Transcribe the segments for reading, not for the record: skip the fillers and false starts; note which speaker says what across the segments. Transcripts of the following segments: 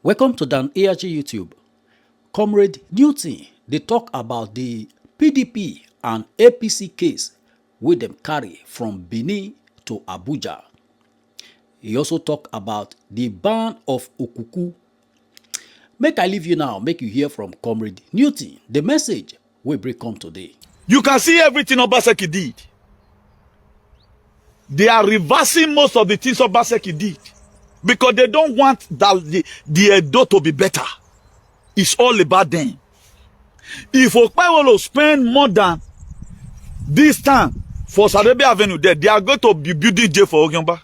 Speaker 1: Welcome to Dan ARG YouTube. Comrade Newton, they talk about the PDP and APC case with them carry from Benin to Abuja. He also talk about the ban of Okuku. Make I leave you now, make you hear from Comrade Newton, the message we bring come today.
Speaker 2: You can see everything Obaseki did. They are reversing most of the things Obaseki did because they don't want the EDO to be better. It's all about them. If Okpaiwolo spend more than this time for Sadebe Avenue there, they are going to be building jail for Ogyomba.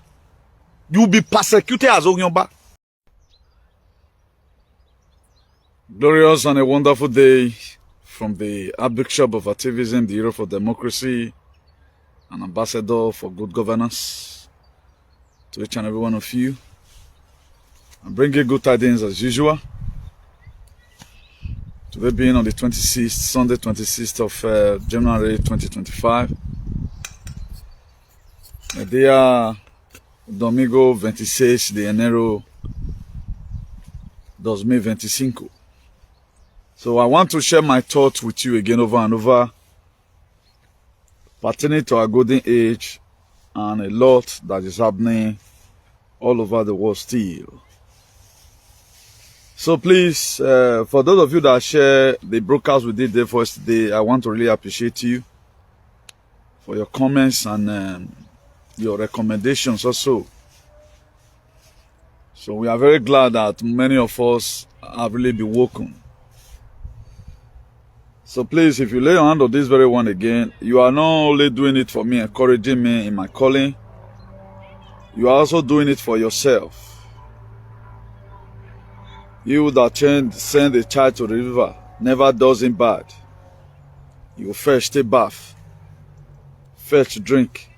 Speaker 2: You will be persecuted as Ogyomba. Glorious and a wonderful day from the Archbishop of Activism, the hero for democracy, an ambassador for good governance, to each and every one of you. I'm bringing good tidings as usual. Today being on the 26th, Sunday 26th of January 2025. Dia domingo 26 de enero 2025. So I want to share my thoughts with you again over and over, pertaining to our golden age and a lot that is happening all over the world still. So please, for those of you that share the broadcast we did there for us today, I want to really appreciate you for your comments and your recommendations also. So we are very glad that many of us have really been woken. So please, if you lay your hand on this very one again, you are not only doing it for me, encouraging me in my calling, you are also doing it for yourself. You that send a child to the river never does him bad. You first take bath, first drink,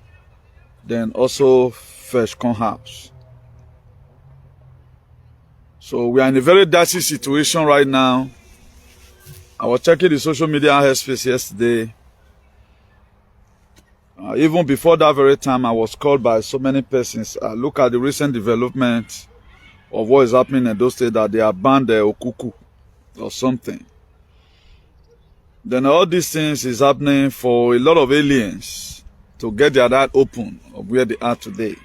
Speaker 2: then also first come house. So we are in a very dicey situation right now. I was checking the social media airspace yesterday. Even before that very time, I was called by so many persons. I look at the recent development of what is happening in those states, that they have banned the Okuku or something. Then all these things is happening for a lot of aliens to get their eyes open of where they are today.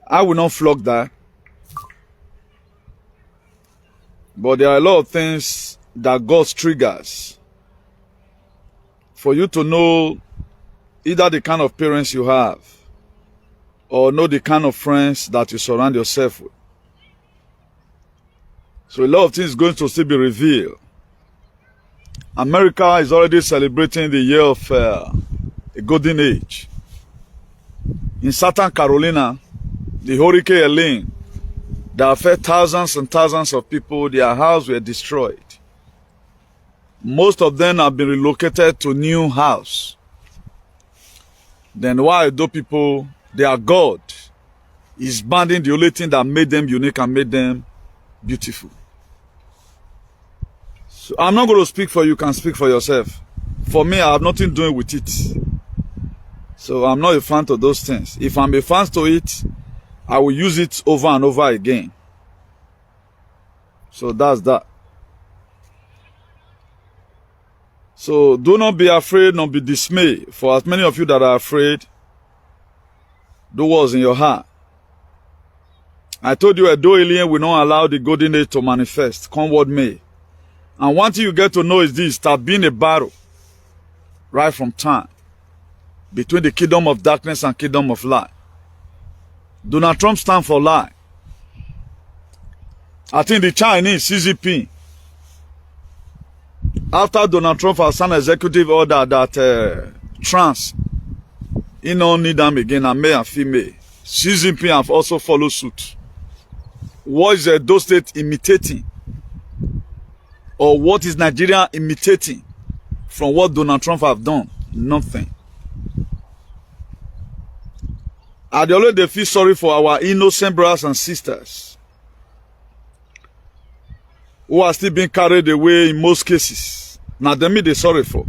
Speaker 2: I will not flog that. But there are a lot of things that God triggers for you to know either the kind of parents you have or know the kind of friends that you surround yourself with. So a lot of things going to still be revealed. America is already celebrating the year of a golden age. In Southern Carolina, the Hurricane Helene that affected thousands and thousands of people, their houses were destroyed. Most of them have been relocated to new house. Then why do people, their God is banning the only thing that made them unique and made them beautiful. So I'm not going to speak for you, you can speak for yourself. For me, I have nothing doing with it. So I'm not a fan to those things. If I'm a fan to it, I will use it over and over again. So that's that. So do not be afraid, not be dismayed. For as many of you that are afraid, do what's in your heart. I told you a do alien will not allow the golden age to manifest, come what may. And one thing you get to know is this, start being a battle right from time between the kingdom of darkness and kingdom of light. Donald Trump stands for lie. I think the Chinese CCP, after Donald Trump has signed executive order that trans, he don't need them again, and male and female. Xi Jinping have also followed suit. What is those states imitating? Or what is Nigeria imitating from what Donald Trump have done? Nothing. I already feel sorry for our innocent brothers and sisters who are still being carried away in most cases. Now, them me they sorry for.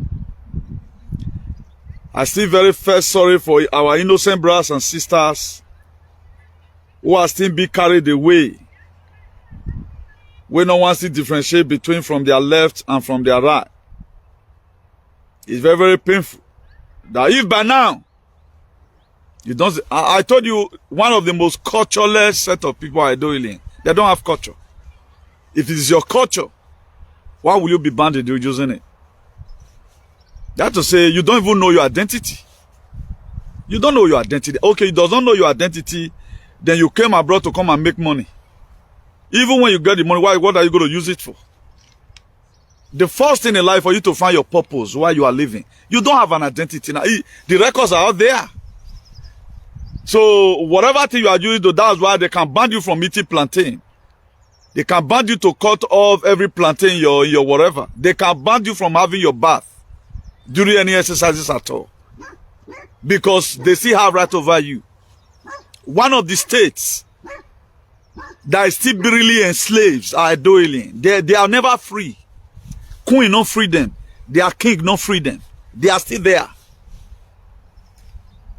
Speaker 2: I still very first sorry for our innocent brothers and sisters who are still being carried away We no one see differentiate between from their left and from their right. It's very, very painful. That if by now, you don't, I told you, one of the most cultureless set of people I do in. They don't have culture. If it is your culture, why will you be banned in using it? That's to say, you don't even know your identity. You don't know your identity. Okay, you don't know your identity, then you came abroad to come and make money. Even when you get the money, what are you going to use it for? The first thing in life for you to find your purpose while you are living. You don't have an identity. Now, the records are out there. So, whatever thing you are doing, that's why they can ban you from eating plantain. They can ban you to cut off every plantain in your whatever. They can ban you from having your bath during any exercises at all. Because they still have right over you. One of the states that is still really enslaved are Edoilian. They are never free. Queen not free them. Their king not free them. They are still there.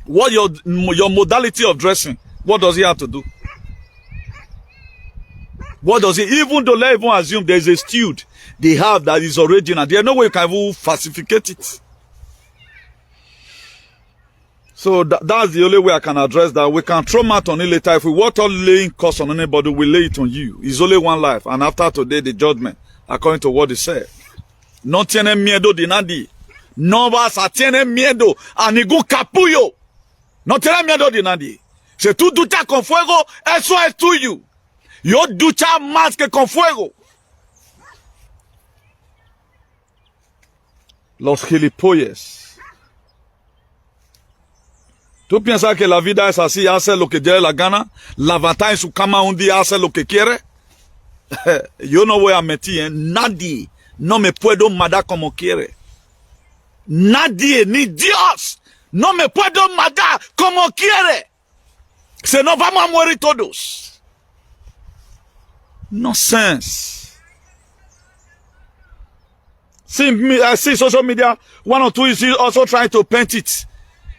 Speaker 2: What your modality of dressing? What does he have to do? What does he? Even though let everyone assume there is a stewed they have that is original, there's no way you can even falsificate it. So that's the only way I can address that. We can throw mat on it later. If we want to laying curse on anybody, we lay it on you. It's only one life, and after today, the judgment, according to what he said. No tiene miedo de nadie. No vas a tiene miedo a ningún capullo. No tiene miedo de nadie. Si tú duchas con fuego, eso es tuyo. Yo ducha más que con fuego. Los gilipollas. ¿Tú piensas que la vida es así, hace lo que dé la gana? Levantar en su cama un día, hace lo que quiere? Yo no voy a mentir, nadie no me puedo matar como quiere. Nadie, ni Dios, no me puedo matar como quiere. Se nos vamos a morir todos. Nonsense. See, I see social media, one or two is also trying to paint it.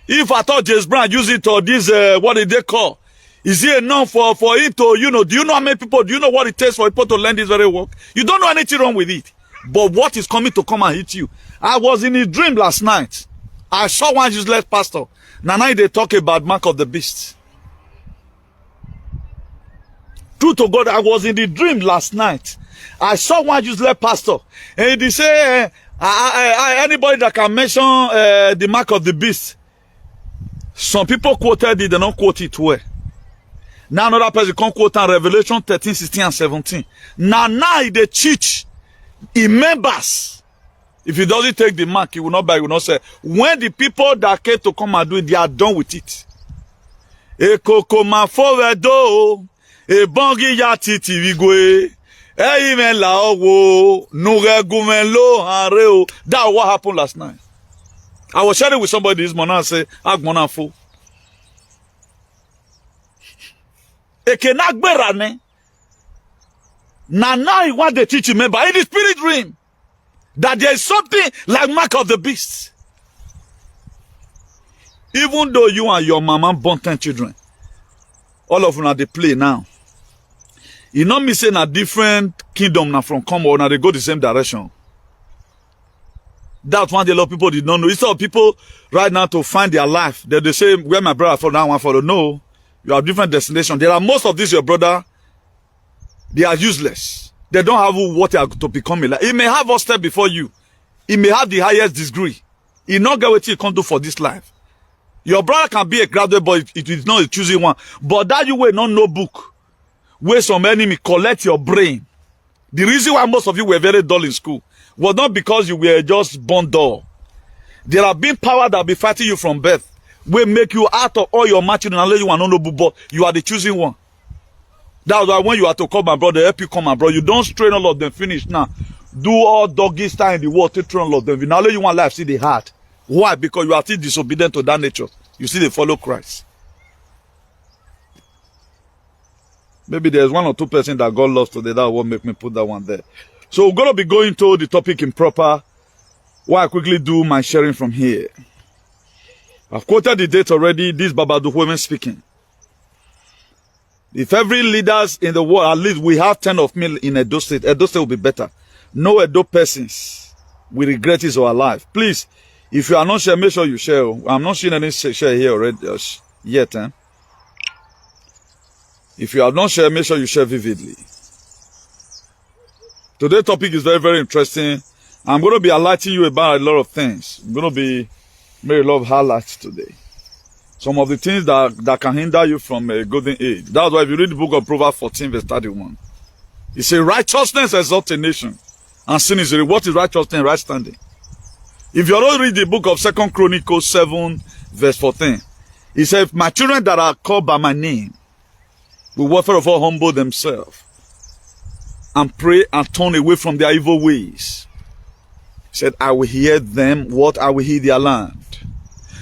Speaker 2: If I thought James Brown use it or this, what did they call? Is it enough for it to, do you know how many people, do you know what it takes for people to learn this very work? You don't know anything wrong with it. But what is coming to come and hit you? I was in a dream last night. I saw one useless pastor. Now they talk about mark of the beast. True to God, I was in the dream last night. I saw one useless pastor. And they say, anybody that can mention the mark of the beast. Some people quoted it, they don't quote it well. Now another person can quote on Revelation 13, 16, and 17. Now they teach in members. If he doesn't take the mark, he will not buy, he will not say. When the people that came to come and do it, they are done with it. Ekoko ma foredo, e bangi ya titi vigwe, e imen la owo, nure gumen lo hanreo. That's what happened last night. I was sharing with somebody this morning and say, Agmona fo. Eke nagbera ne. Now you want to teach him member in the spirit realm that there is something like mark of the beast. Even though you and your mama born 10 children, all of them are they play now. You know me saying a different kingdom now from come or now they go the same direction. That's one day a lot of people did not know. Instead of people right now to find their life, they say, where my brother for now, one for the no. You have different destinations. There are most of these, your brother, they are useless. They don't have what they are to become. He may have one step before you. He may have the highest degree. He not get what he can do for this life. Your brother can be a graduate, but it is not a choosing one. But that you will not know book. Where some enemy collect your brain. The reason why most of you were very dull in school was not because you were just born dull. There have been power that be fighting you from birth. Will make you out of all your matching and let you are not noble, but you are the choosing one. That's why when you are to come abroad, they help you come abroad. You don't train all of them, finish now. Do all doggy style in the world to train all of them. Now let you want life, see the heart. Why? Because you are still disobedient to that nature. You see, they follow Christ. Maybe there's one or two persons that God loves today that won't make me put that one there. So we're going to be going to the topic in proper while I quickly do my sharing from here. I've quoted the date already. This Babadu women speaking. If every leaders in the world, at least we have 10 of me in Edo State will be better. No Edo persons will regret his or her life. Please, if you are not sure, make sure you share. I'm not seeing any share here already yet. If you have not shared, make sure you share vividly. Today's topic is very, very interesting. I'm going to be enlightening you about a lot of things. I'm going to be making a lot of highlights today. Some of the things that can hinder you from a golden age. That's why if you read the book of Proverbs 14 verse 31, it says righteousness exalts a nation and sin is what is righteousness? Right standing. If you already read the book of 2 Chronicles 7 verse 14, it says, my children that are called by my name will welfare of all humble themselves and pray and turn away from their evil ways. He said, I will hear them, what? I will heal their land.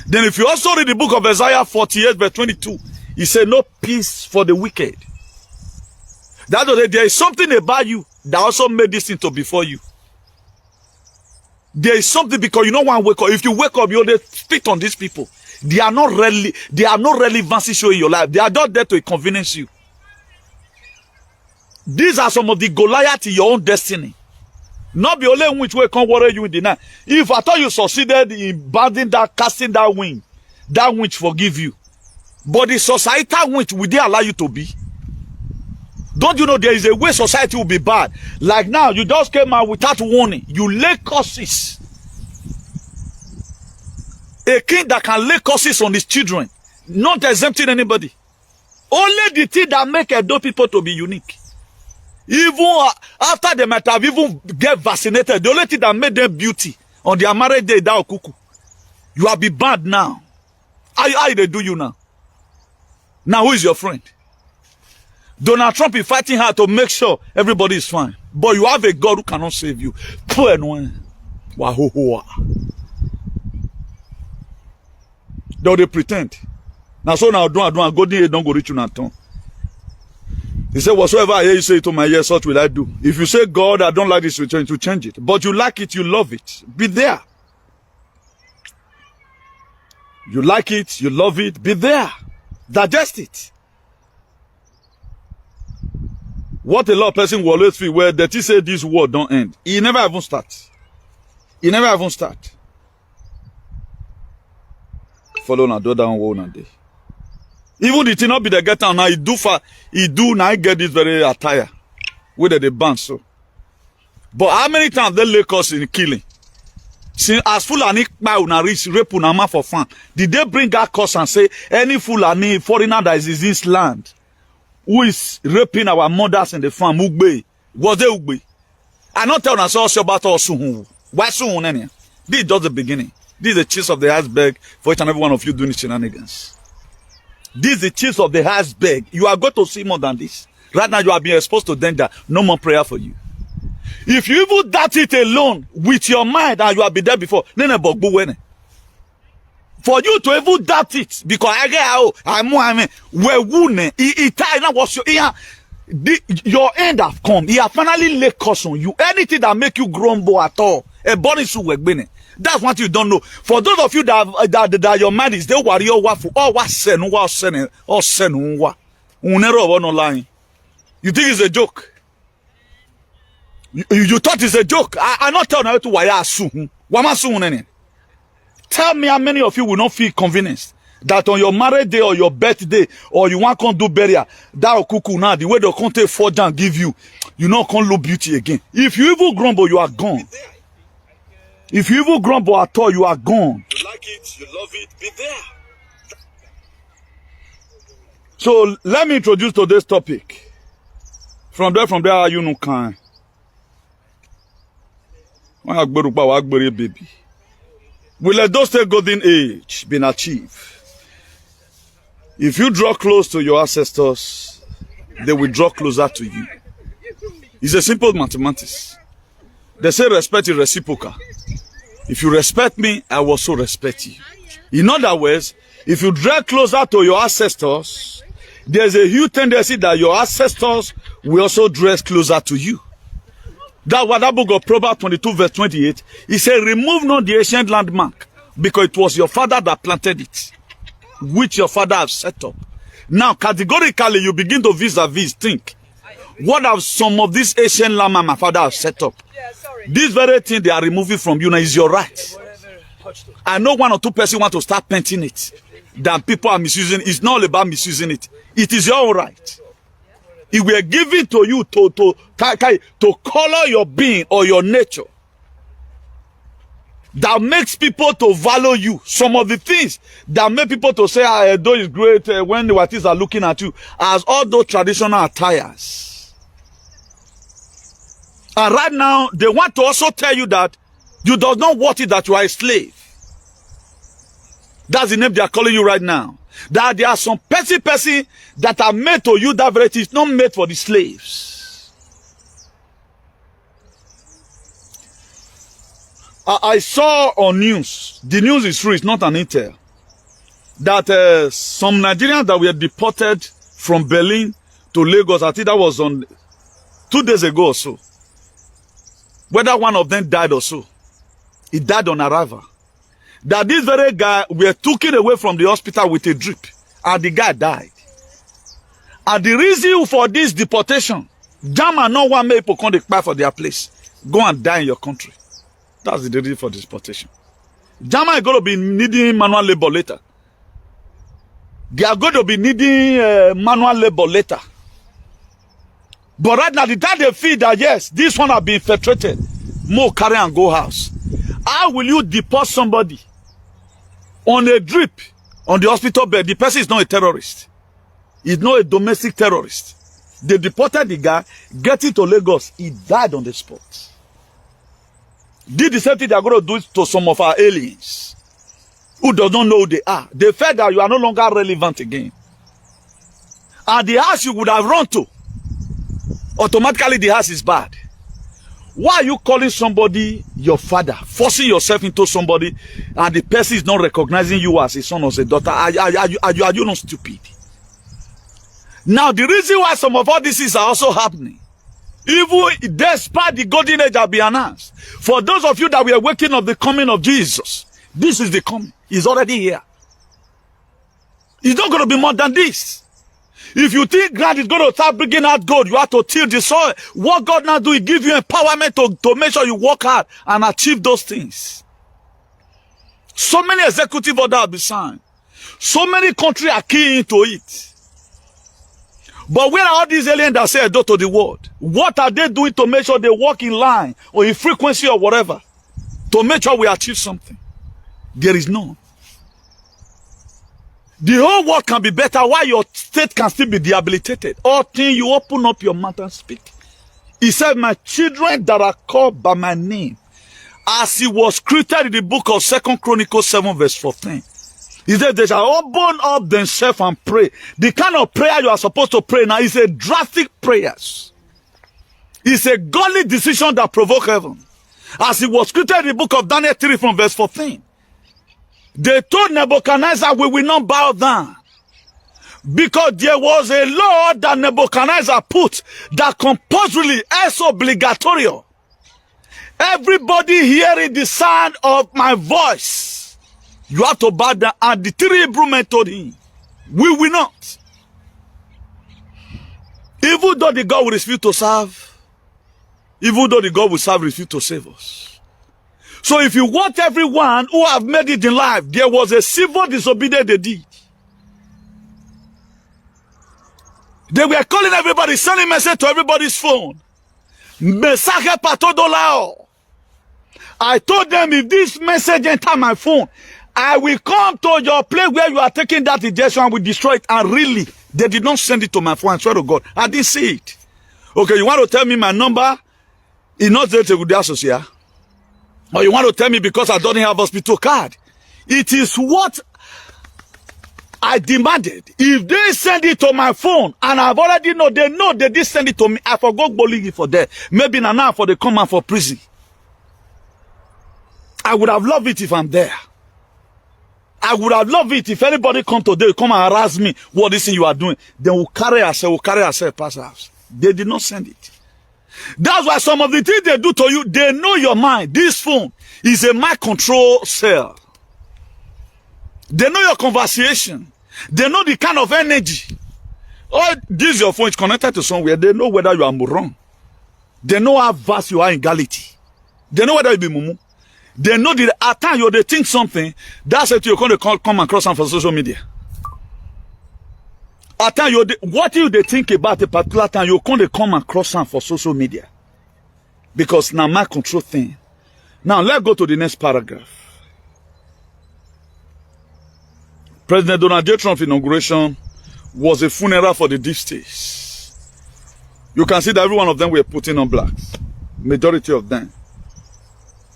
Speaker 2: Then if you also read the book of Isaiah 48 verse 22, he said, no peace for the wicked. That there is something about you that also made this thing to before you. There is something, because you know when wake up, if you wake up, you only spit on these people. They are not relevancy showing your life. They are not there to inconvenience you. These are some of the Goliath in your own destiny. Not the only which way can worry you in the night. If I thought you succeeded in banding that, casting that which forgive you. But the societal which will they allow you to be? Don't you know there is a way society will be bad? Like now, you just came out without warning. You lay curses. A king that can lay curses on his children, not exempting anybody. Only the thing that make Edo people to be unique. Even after they might have even get vaccinated, the only thing that made them beauty on their marriage day, that Okuku. You have been bad now. How they do you now? Now who is your friend? Donald Trump is fighting hard to make sure everybody is fine. But you have a God who cannot save you. Though they pretend. Now so now don't go reach you now. He said, whatsoever I hear you say to my ears, such will I do. If you say, God, I don't like this return, to change it. But you like it, you love it. Be there. You like it, you love it, be there. Digest it. What a lot of person will always feel, where that he say this word don't end. He never even start. He never even start. Follow na do down one day. Even the thing not be the get down now, he do now get this very attire. Where they ban so. But how many times they lay us in killing? See, as Fulani na reach rape una for fun. Did they bring that cause and say any Fulani foreigner that is in this land who is raping our mothers in the farm, Ugbe? Was they Ugbe? I not tell us also about us. Why soon? This is just the beginning. This is the chips of the iceberg for each and every one of you doing shenanigans. This is the chips of the iceberg. You are going to see more than this. Right now you are being exposed to danger. No more prayer for you. If you even doubt it alone with your mind and you have been there before, for you to even doubt it, because your end have come. He have finally laid curse on you. Anything that make you grumble at all, that's what you don't know. For those of you that your mind is they worry or lying. You think it's a joke? You thought it's a joke? I'm not telling you to why soon. Tell me how many of you will not feel convinced that on your marriage day or your birthday or you want to do burial, that Okuku now, the way they can't take forge and give you, you not can't look beauty again. If you even grumble, you are gone. If you even grumble at all, you are gone. You like it, you love it, be there. So let me introduce today's topic. From there, you know, kind. Baby. Will Edo State golden age been achieved? If you draw close to your ancestors, they will draw closer to you. It's a simple mathematics. They say respect is reciprocal. If you respect me, I will also respect you. In other words, if you draw closer to your ancestors, there's a huge tendency that your ancestors will also dress closer to you. That's what that book of Proverbs 22 verse 28, he said, remove not the ancient landmark, because it was your father that planted it, which your father have set up. Now, categorically, you begin to vis-a-vis think. What have some of these ancient lama my father have set up? This very thing they are removing from you now is your right. I know one or two persons want to start painting it. That people are misusing it. It's not all about misusing it. It is your own right. It were given to you to color your being or your nature. That makes people to value you. Some of the things that make people to say, Edo is great when the whites are looking at you as all those traditional attires. And right now, they want to also tell you that you do not want it that you are a slave. That's the name they are calling you right now. That there are some person that are made to you that variety is not made for the slaves. I saw on news, the news is true, it's not an intel, that some Nigerians that were deported from Berlin to Lagos, I think that was on 2 days ago or so. Whether one of them died or so. He died on arrival. That this very guy were taken away from the hospital with a drip. And the guy died. And the reason for this deportation, German no one make people come to cry for their place. Go and die in your country. That's the reason for deportation. German is going to be needing manual labor later. They are going to be needing manual labor later. But right now, the time they feel that yes, this one have been infiltrated, more carry and go house. How will you deport somebody on a drip on the hospital bed? The person is not a terrorist. He's not a domestic terrorist. They deported the guy, getting to Lagos. He died on the spot. Did the same thing they are going to do to some of our aliens who does not know who they are. They felt that you are no longer relevant again. And the house you would have run to, automatically the house is bad. Why are you calling somebody your father, forcing yourself into somebody, and the person is not recognizing you as a son or a daughter? Are you not stupid? Now, the reason why some of all this is also happening, even despite the golden age have been announced, for those of you that were waiting of the coming of Jesus, this is the coming. He's already here. It's not going to be more than this. If you think God is going to start bringing out gold, you have to till the soil. What God now do, He give you empowerment to make sure you work hard and achieve those things. So many executive orders have been signed. So many countries are keying into it. But where are all these aliens that say Edo to the world? What are they doing to make sure they walk in line or in frequency or whatever to make sure we achieve something? There is none. The whole world can be better while your state can still be debilitated. All things you open up your mouth and speak. He said, my children that are called by my name, as he was created in the book of 2 Chronicles 7 verse 14. He said, they shall open up themselves and pray. The kind of prayer you are supposed to pray now is a drastic prayers. It's a godly decision that provoke heaven. As he was created in the book of Daniel 3 from verse 14. They told Nebuchadnezzar, we will not bow down. Because there was a law that Nebuchadnezzar put that compulsorily, as obligatory. Everybody hearing the sound of my voice, you have to bow down. And the 3 Hebrew men told him, we will not. Even though the God will refuse to serve, even though the God will serve, refuse to save us. So if you want everyone who have made it in life, there was a civil disobedience they did. They were calling everybody, sending message to everybody's phone. Mensaje para todo lado. I told them, if this message enter my phone, I will come to your place where you are taking that injection and will destroy it. And really, they did not send it to my phone. I swear to God, I didn't see it. Okay, you want to tell me my number is not there to the associate? Or you want to tell me because I don't have hospital card? It is what I demanded. If they send it to my phone, and I've already know they did send it to me, I forgot bullying for that. Maybe now for the command for prison. I would have loved it if I'm there. I would have loved it if anybody come today, come and harass me, what is it you are doing? Then we'll carry ourselves past the house. They did not send it. That's why some of the things they do to you, they know your mind. This phone is a mind control cell. They know your conversation. They know the kind of energy Oh, this your phone is connected to somewhere. They know whether you are wrong. They know how vast you are in Gality. They know whether you be mumu. They know that at times you they think something. That's it. You're going to come across on for social media. At times you what you they think about a particular time you're going to come across on for social media. Because now my control thing. Now let's go to the next paragraph. President Donald J. Trump's inauguration was a funeral for the deep states. You can see that every one of them were putting on blacks. Majority of them.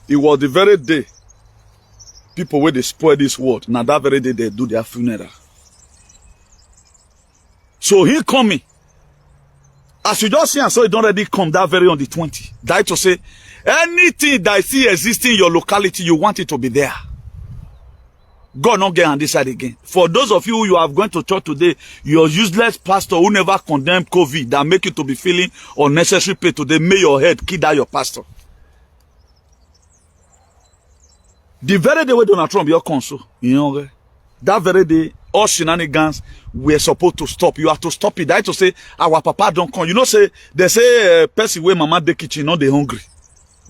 Speaker 2: It was the very day people where they spoil this world. Now that very day they do their funeral. So he coming. As you just see and so it don't already come that very on the 20th. That to say, anything that I see existing in your locality, you want it to be there. God not get on this side again. For those of you who have gone to church today, your useless pastor who never condemned COVID that make you to be feeling unnecessary pain today, may your head kill that your pastor. The very day when Donald Trump your console, you know, that very day, all shenanigans were supposed to stop. You have to stop it. That to say, our papa don't come. You know, say they say person where mama the kitchen, not they hungry.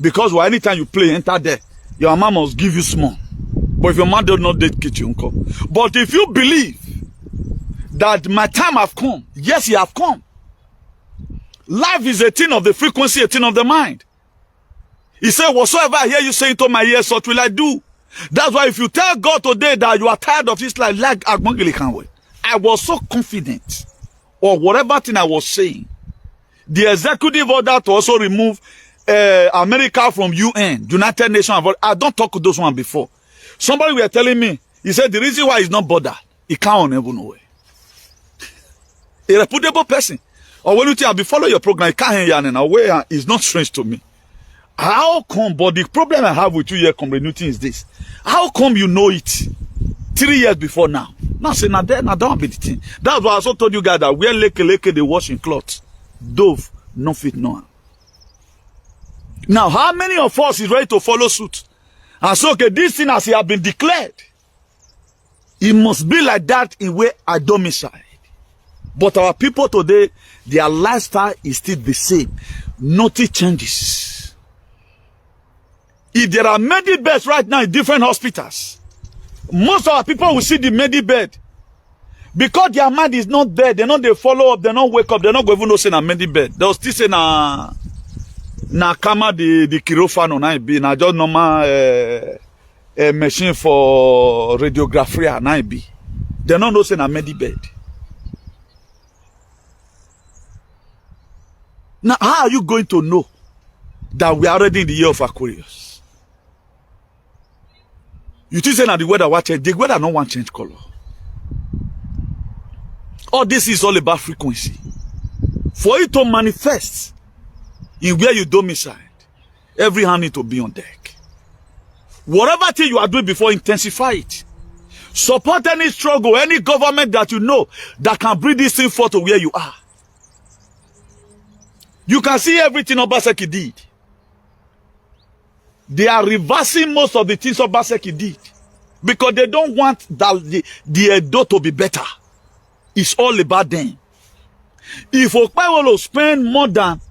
Speaker 2: Because well, anytime you play, enter there, your mama must give you small. But if your man does not date kitchen, come. But if you believe that my time have come, yes, he have come. Life is a thing of the frequency, a thing of the mind. He said, whatsoever I hear you saying to my ears, what will I do? That's why if you tell God today that you are tired of this life, like Agbongili can't wait. I was so confident or whatever thing I was saying. The executive order to also remove America from UN, United Nations. I don't talk to those one before. Somebody were telling me, he said the reason why he's not bothered, he can't enable no way. A reputable person. Or when you tell me, follow your program, you can't hear in a way, it's not strange to me. How come, but the problem I have with you here, Comrade Newton, is this. How come you know it 3 years before now? Now say, now don't be the thing. That's why I also told you guys that where leke they washing clothes. Dove, no fit, no. Now, how many of us is ready to follow suit? And so, okay, this thing as it has been declared, it must be like that in where I domicile. But our people today, their lifestyle is still the same. Nothing changes. If there are medibeds right now in different hospitals, most of our people will see the medibed. Because their mind is not there, they follow up, they not wake up, they not go even know say na medibed. They'll still say na kama the kirofano na be na just normal machine for radiography na be. They not know say na medibed. Now how are you going to know that we are already in the year of Aquarius? You think say na the weather watch the weather no want change color. All this is all about frequency. For it to manifest in where you domicile, every hand need to be on deck. Whatever thing you are doing before, intensify it. Support any struggle, any government that you know that can bring this thing forth to where you are. You can see everything Obaseki did. They are reversing most of the things Obaseki did. Because they don't want that the EDO to be better. It's all about them. If Okpa will spend more than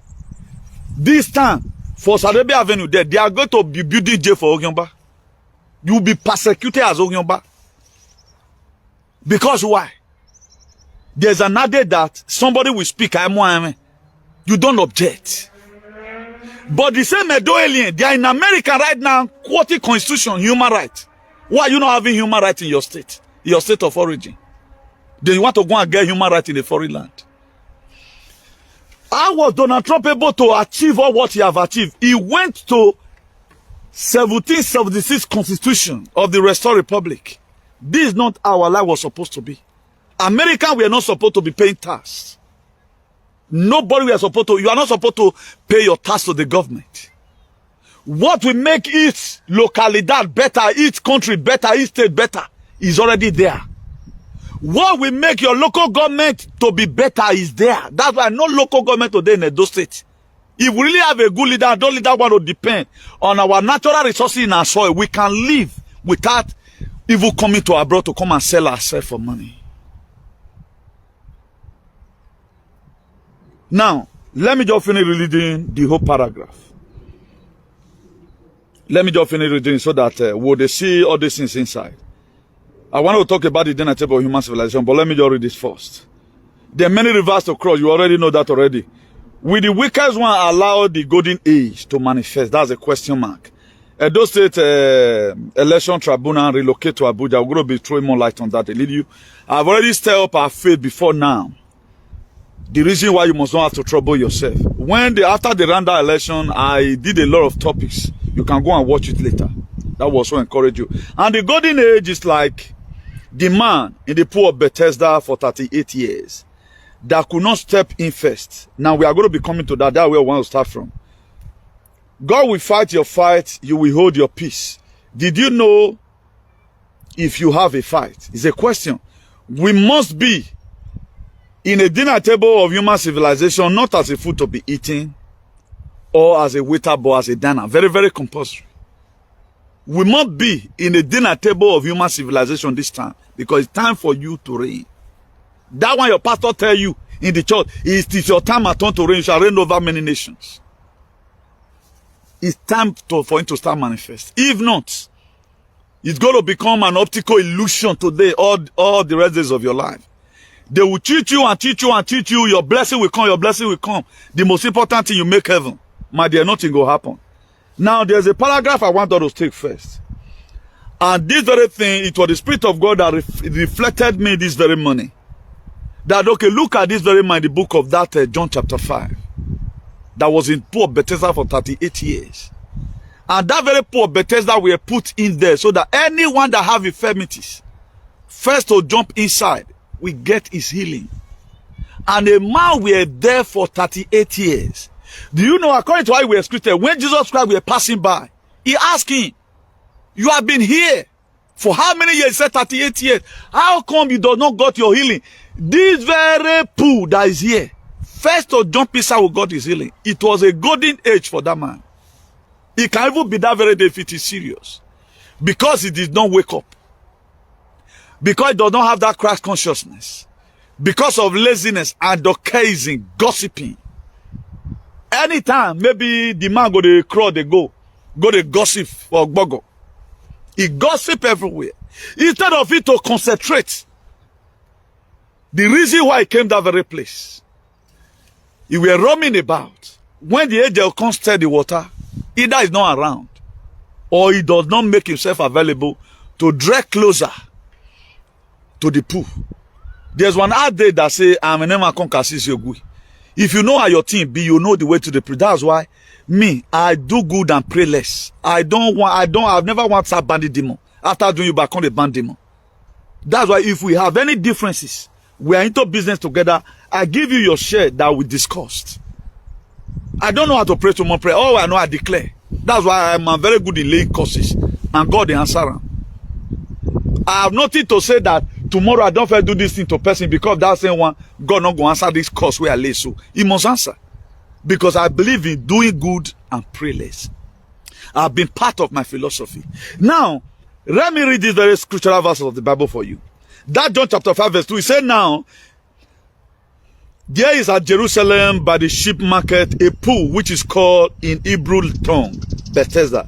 Speaker 2: this time for Sadebe Avenue there, they are going to be building jail for Ogyomba. You will be persecuted as Ogyomba. Because why? There's another that somebody will speak, you don't object. But the same Edo alien, they are in America right now, quoting constitution, human rights. Why are you not having human rights in your state of origin? Then you want to go and get human rights in a foreign land. How was Donald Trump able to achieve all what he have achieved? He went to 1776 Constitution of the Restored Republic. This is not how our life was supposed to be. Americans were not supposed to be paying tax. Nobody were supposed to, you are not supposed to pay your tax to the government. What will make each localidad better, each country better, each state better is already there. What will make your local government to be better is there. That's why no local government today in Edo State. If we really have a good leader, those leaders want to depend on our natural resources in our soil. We can live without evil coming to abroad to come and sell ourselves for money. Now, let me just finish reading the whole paragraph. Let me just finish reading so that we'll see all these things inside. I want to talk about the dinner table of human civilization, but let me just read this first. There are many rivers to cross. You already know that already. Will the weakest one allow the golden age to manifest? That's a question mark. Edo State election tribunal relocate to Abuja. We're going to be throwing more light on that. I've already stirred up our faith before now. The reason why you must not have to trouble yourself. After the random election, I did a lot of topics. You can go and watch it later. That will also encourage you. And the golden age is like the man in the pool of Bethesda for 38 years that could not step in first. Now we are going to be coming to that. That's where we want to start from. God will fight your fight. You will hold your peace. Did you know if you have a fight? It's a question. We must be in a dinner table of human civilization, not as a food to be eaten or as a waiter, but as a diner. Very, very compulsory. We must be in a dinner table of human civilization this time because it's time for you to reign. That one your pastor tell you in the church, it is your time at turn to reign. You shall reign over many nations. It's time for him to start manifest. If not, it's going to become an optical illusion today, all the rest days of your life. They will cheat you and teach you and teach you. Your blessing will come. Your blessing will come. The most important thing, you make heaven. My dear, nothing will happen. Now, there's a paragraph I want us to take first. And this very thing, it was the Spirit of God that reflected me this very morning. That, okay, look at this very man, the book of that John chapter 5. That was in poor Bethesda for 38 years. And that very poor Bethesda were put in there so that anyone that have infirmities, first to jump inside, will get his healing. And a man were there for 38 years. Do you know, according to how he was scripted, when Jesus Christ were passing by, he asked him, you have been here for how many years? He said 38 years. How come you do not got your healing? This very pool that is here, first to jump inside who got his healing. It was a golden age for that man. It can even be that very day if it is serious. Because he did not wake up. Because he does not have that Christ consciousness. Because of laziness, advocating, gossiping. Anytime, maybe the man go to crawl, they go to gossip for Gbogo. He gossip everywhere. Instead of it to concentrate. The reason why he came to that very place. He were roaming about. When the angel comes stir the water, either he's not around, or he does not make himself available to drag closer to the pool. There's one ad there that say, I'm a name Yogui. If you know how your team be, you know the way to the pool. That's why me, I do good and pray less. I've never want to ban the demon. After doing you back on the ban demon. That's why if we have any differences, we are into business together, I give you your share that we discussed. I don't know how to pray to more prayer. Oh, I know I declare. That's why I'm very good in laying curses. And God the answer. I have nothing to say that tomorrow I don't fair do this thing to person because that same one, God not going to answer this curse where I lay. So he must answer. Because I believe in doing good and pray less. I've been part of my philosophy. Now, let me read these very scriptural verses of the Bible for you. That John chapter 5 verse 2, he said now, there is at Jerusalem by the sheep market a pool which is called in Hebrew tongue Bethesda,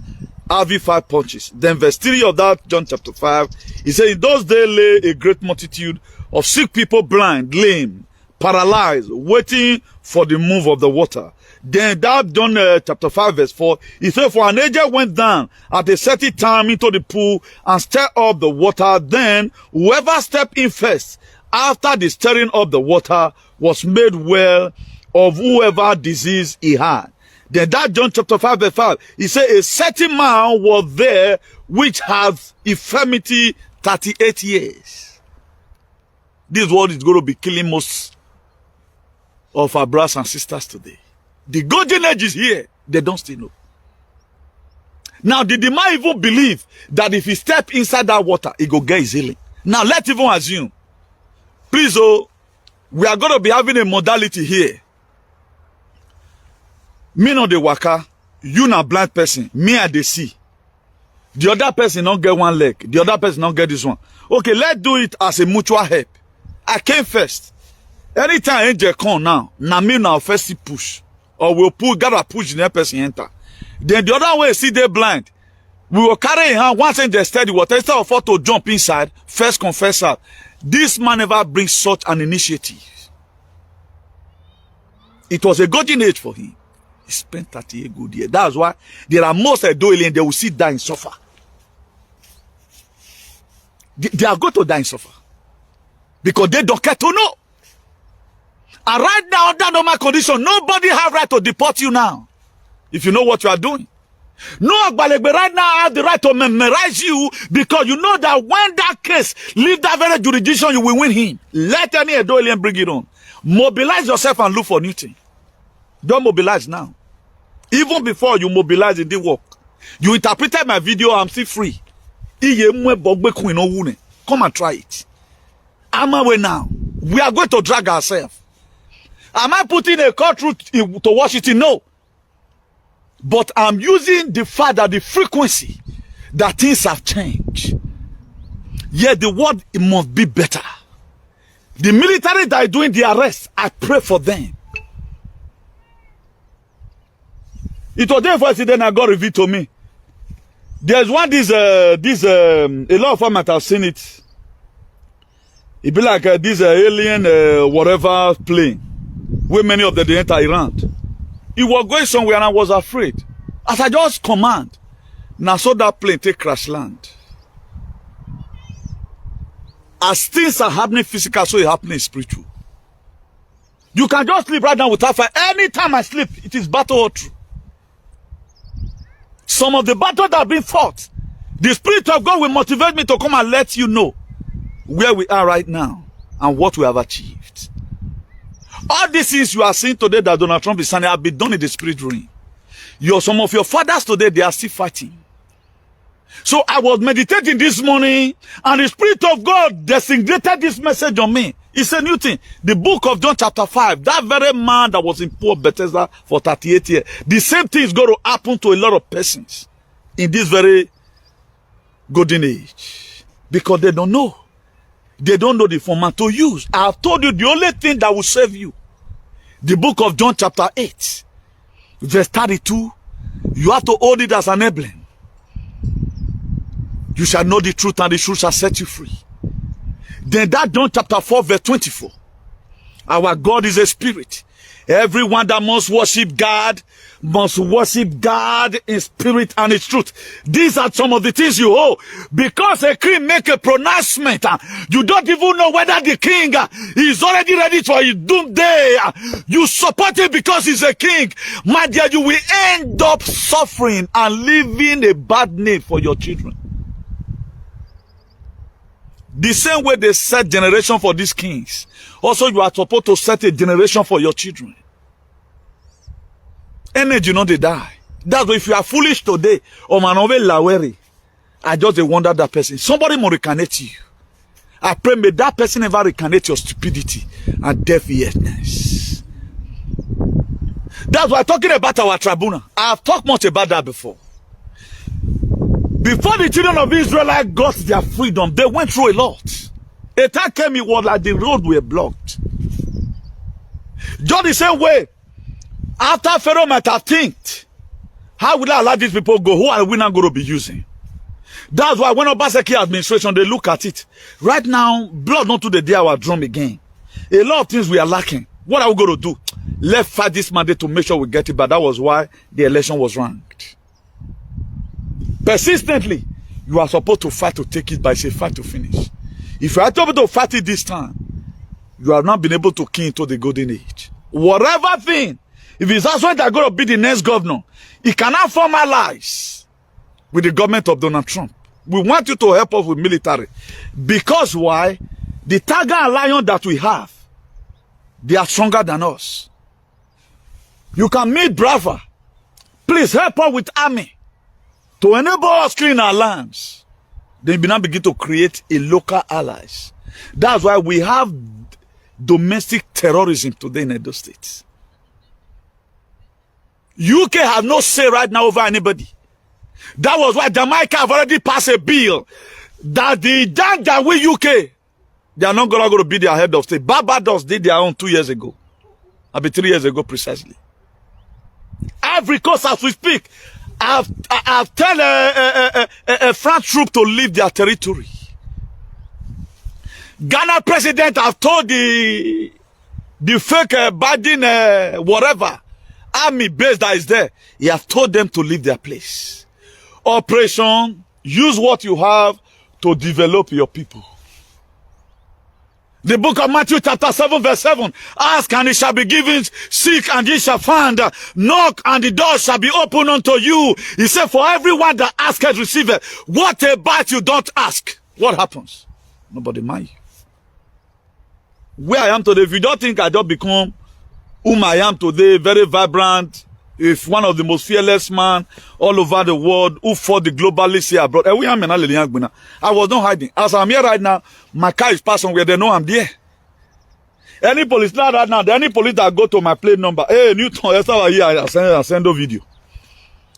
Speaker 2: having 5 punches. Then verse 3 of that John chapter 5, he said, in those days lay a great multitude of sick people, blind, lame, paralyzed, waiting for the move of the water. Then that John chapter 5 verse 4, he said, for an angel went down at a certain time into the pool and stirred up the water. Then whoever stepped in first after the stirring up the water was made well of whoever disease he had. Then that John chapter 5 verse 5, he said, a certain man was there which had infirmity 38 years. This world is going to be killing most of our brothers and sisters today. The golden age is here. They don't still know. Now, did the man even believe that if he step inside that water, he go get his healing? Now, let's even assume. Please, oh, we are going to be having a modality here. Me not the waka, you not blind person, me I dey see. The other person don't get one leg, the other person don't get this one. Okay, let's do it as a mutual help. I came first. Anytime angel come now, na me now first push. Or we'll pull, gotta push the person enter. Then the other way, see they blind. We will carry in hand, once angel steady water, instead of to jump inside, first confess out. This man never brings such an initiative. It was a golden age for him. He spent 38 good years. That's why there are most Edo aliens, they will sit down and suffer. They are going to die and suffer. Because they don't care to know. And right now, under normal condition, nobody have right to deport you now. If you know what you are doing. No Agbalegbe right now have the right to memorize you because you know that when that case leave that very jurisdiction, you will win him. Let any Edo alien bring it on. Mobilize yourself and look for new thing. Don't mobilize now. Even before you mobilize in the work. You interpreted my video, I'm still free. Come and try it. I'm away now. We are going to drag ourselves. Am I putting a court route to Washington? No. But I'm using the fact that the frequency that things have changed. Yet the world it must be better. The military that are doing the arrest, I pray for them. It was there first, then I got revealed to me. There's one, a lot of them have seen it. It be like this alien, whatever plane, where many of them they enter Iran. It was going somewhere and I was afraid. As I just command, now saw that plane take crash land. As things are happening physical, so it happening spiritual. You can just sleep right now without fire. Anytime I sleep, it is battle or true. Some of the battles that have been fought, the Spirit of God will motivate me to come and let you know where we are right now and what we have achieved. All these things you are seeing today that Donald Trump is saying have been done in the spirit realm. Some of your fathers today, they are still fighting. So I was meditating this morning and the Spirit of God designated this message on me. It's a new thing. The book of John chapter 5, that very man that was in poor Bethesda for 38 years, the same thing is going to happen to a lot of persons in this very golden age. Because they don't know. They don't know the format to use. I have told you the only thing that will save you. The book of John chapter 8, verse 32, you have to hold it as an emblem. You shall know the truth and the truth shall set you free. Then that John chapter 4 verse 24. Our God is a spirit. Everyone that must worship God in spirit and in truth. These are some of the things you owe. Because a king make a pronouncement, you don't even know whether the king is already ready for his doomsday. You support him because he's a king. My dear, you will end up suffering and leaving a bad name for your children. The same way they set generation for these kings, also you are supposed to set a generation for your children. Energy, not they die. That's why if you are foolish today, or manove laweri, I just wonder that person. Somebody will recarnate you. I pray may that person never recarnate your stupidity and deaf-earedness. That's why talking about our tribunal. I have talked much about that before. Before the children of Israel got their freedom, they went through a lot. A time came, it was like the road were blocked. Just the same way, after Pharaoh might have think, how will I allow these people go? Who are we not going to be using? That's why when Obaseki administration, they look at it. Right now, blood not to the day our drum again. A lot of things we are lacking. What are we going to do? Let's fight this mandate to make sure we get it, but that was why the election was ranked. Persistently, you are supposed to fight to take it, but it's a fight to finish. If you are able to fight it this time, you have not been able to key into the golden age. Whatever thing, if it's also that going to be the next governor, it cannot formalize with the government of Donald Trump. We want you to help us with military. Because why? The tiger and lion that we have, they are stronger than us. You can meet Brava. Please help us with army. To enable us clean our lands, then we now begin to create a local allies. That's why we have domestic terrorism today in Edo State. UK have no say right now over anybody. That was why Jamaica have already passed a bill that the gang that we UK They are not going to be their head of state. Barbados did their own 2 years ago. Maybe 3 years ago precisely. Every coast as we speak, I've tell a French troop to leave their territory. Ghana president have told the fake Biden whatever army base that is there, he has told them to leave their place. Operation, use what you have to develop your people. The book of Matthew chapter 7 verse 7. Ask and it shall be given. Seek and ye shall find. Knock and the door shall be opened unto you. He said, for everyone that asketh receiveth. What about you don't ask? What happens? Nobody mind you. Where I am today, if you don't think I just become whom I am today, very vibrant, if one of the most fearless man all over the world who fought the globalists here abroad. I was not hiding. As I'm here right now, my car is passing where they know I'm there. Any police not right now, any police that go to my plate number, hey, Newton, that's how I send a video.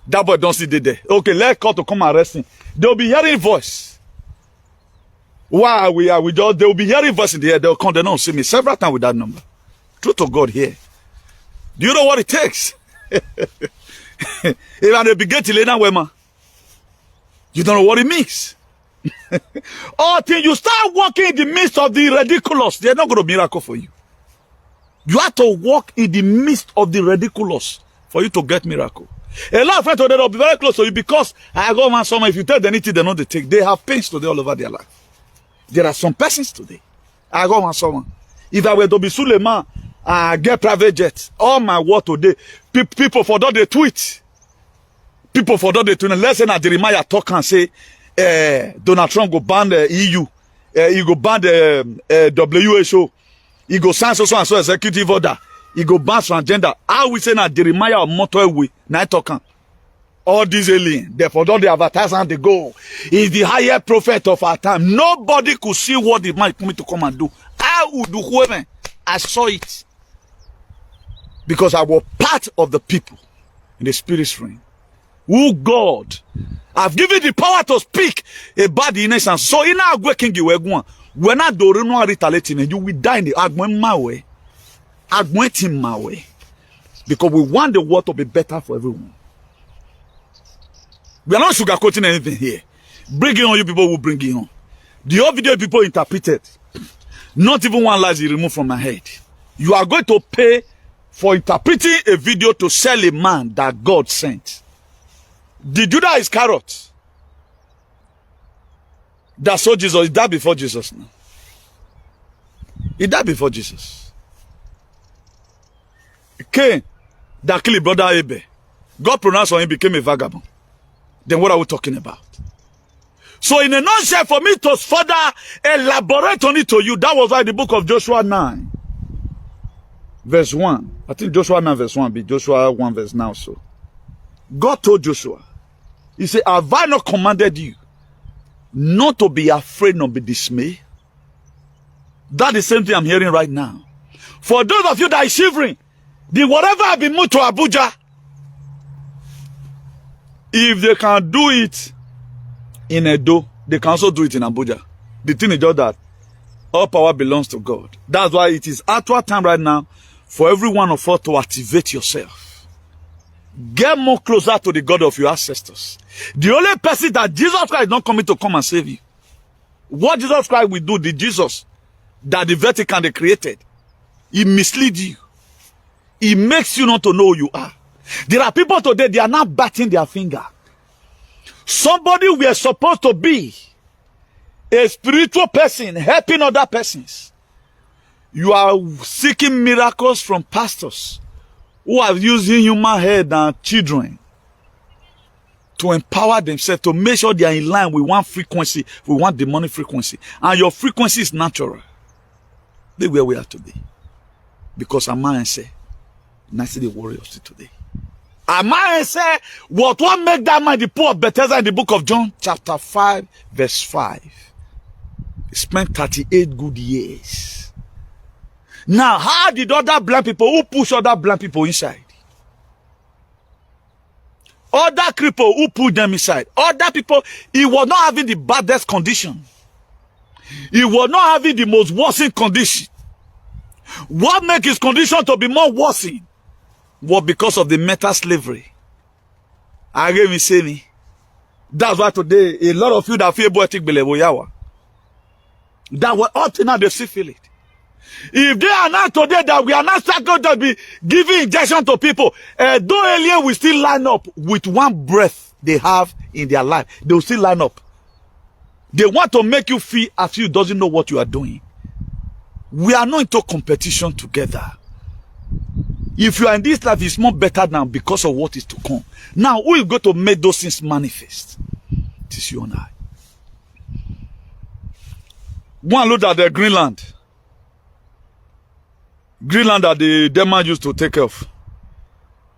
Speaker 2: That boy don't see the there. Okay, let's call to come arrest him. They'll be hearing voice. Why we just, they'll be hearing voice in the air. They'll come, they don't see me several times with that number. Truth to God here. Do you know what it takes? If I begin to lay down women, you don't know what it means. Until you start walking in the midst of the ridiculous, they're not going to be a miracle for you. You have to walk in the midst of the ridiculous for you to get miracle. A lot of friends today will be very close to you because I go man someone, if you tell them anything they know they take, they have pains today all over their life. There are some persons today. I go man someone. If I were to be Suleiman, get private jets. All my word today, people forgot the tweet. People forgot the tweet. Let's say that Jeremiah talk and say, Donald Trump go ban the EU. He go ban the WHO. He go sign so and so executive order. He go ban transgender. How we say that Jeremiah or motorway? Now talking. All these aliens, they forgot the advertisement they go. He's the higher prophet of our time. Nobody could see what the man coming to come and do. I would do whoever. I saw it. Because I was part of the people in the spirit realm. Who God have given the power to speak about the innocence. So in our working you were going. When I do not retaliate, you will die in the argument my way. Argument in my way. Because we want the world to be better for everyone. We are not sugarcoating anything here. Bring it on, you people will bring it on. The whole video people interpreted. Not even one lie is removed from my head. You are going to pay for interpreting a video to sell a man that God sent. The Judas Iscariot that saw Jesus, he died before Jesus now. He died before Jesus. Cain that killed brother Abel, God pronounced on him, became a vagabond. Then what are we talking about? So in a nutshell, for me to further elaborate on it to you, that was why the book of Joshua 9, verse 1. I think Joshua 9 verse 1 be Joshua 1 verse now. So God told Joshua, he said, have I not commanded you not to be afraid, nor be dismayed? That's the same thing I'm hearing right now. For those of you that are shivering, the whatever have been moved to Abuja, if they can do it in Edo, they can also do it in Abuja. The thing is just that all power belongs to God. That's why it is actual time right now for every one of us to activate yourself. Get more closer to the God of your ancestors. The only person that Jesus Christ is not coming to come and save you. What Jesus Christ will do, the Jesus that the Vatican they created, he misleads you. He makes you not to know who you are. There are people today, they are not batting their finger. Somebody we are supposed to be a spiritual person helping other persons. You are seeking miracles from pastors who are using human head and children to empower themselves, to make sure they are in line with one frequency, with one demonic frequency. And your frequency is natural. Look where we are today. Because Amman said, and I see the warriors today. Amman said, what make that man the poor of Bethesda in the book of John, chapter 5, verse 5. He spent 38 good years. Now, how did other blind people, who push other blind people inside? Other cripple who put them inside. Other people, he was not having the baddest condition. He was not having the most worsened condition. What makes his condition to be more worsened was because of the mental slavery. I gave me say me. That's why today a lot of you that feel poetic belevoyawa. That were up to now they still feel it. If they are not today that we are not going to be giving injection to people, though alien will still line up with one breath they have in their life, they will still line up. They want to make you feel as if you doesn't know what you are doing. We are not into competition together. If you are in this life, it's more better now because of what is to come. Now, who is going to make those things manifest? It is you and I. One look at the Greenland. Greenland that the Denmark used to take care of.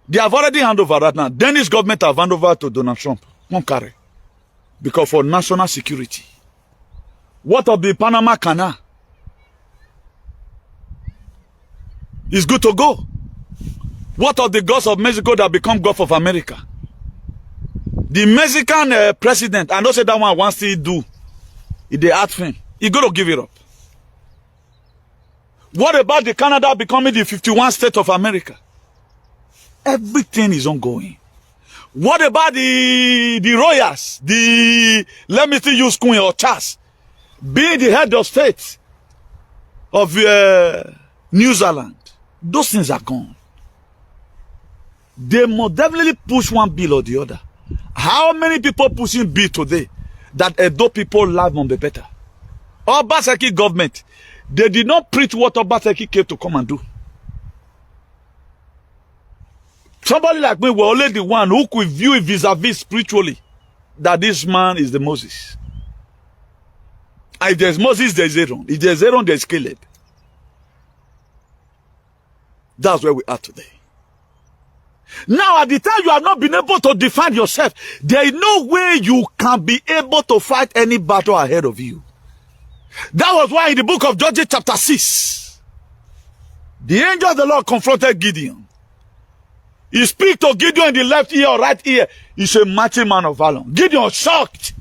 Speaker 2: They have already handed over that now. Danish government have handed over to Donald Trump. Won't carry. Because for national security. What of the Panama Canal? It's good to go. What of the Gulf of Mexico that become Gulf of America? The Mexican president, I know say that one wants to do. If they ask him, he got to give it up. What about the Canada becoming the 51st state of America? Everything is ongoing. What about the royals? Let me still use Queen or Charles being the head of state of New Zealand. Those things are gone. They must definitely push one bill or the other. How many people pushing bill today that Edo people life will be better? Obaseki government, they did not preach what Obaseki came to come and do. Somebody like me were only the one who could view it vis-a-vis spiritually that this man is the Moses. And if there's Moses, there's Aaron. If there's Aaron, there's Caleb. That's where we are today. Now, at the time you have not been able to defend yourself, there is no way you can be able to fight any battle ahead of you. That was why in the book of Judges chapter 6, the angel of the Lord confronted Gideon. He speaks to Gideon in the left ear or right ear. He's a mighty man of valor. Gideon was shocked.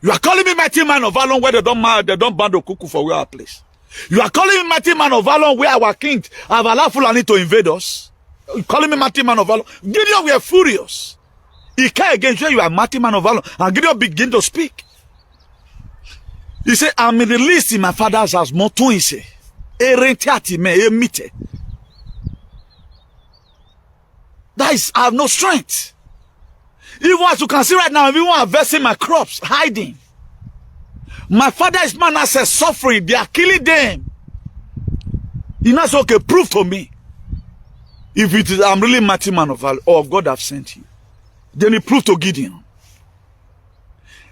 Speaker 2: You are calling me mighty man of valor where they don't ban Okuku for our place. You are calling me mighty man of valor where our kings have allowed Fulani to invade us. You calling me mighty man of valor. Gideon were furious. He came against you, you are mighty man of valor. And Gideon began to speak. He said, I'm in the least in my father's house. Motu he said, that is, I have no strength. Even as you can see right now, everyone harvesting my crops, hiding. My father is man as a suffering. They are killing them. He now said, okay, prove to me. If it is, I'm really mighty man of valor, or God have sent you. Then he proved to Gideon.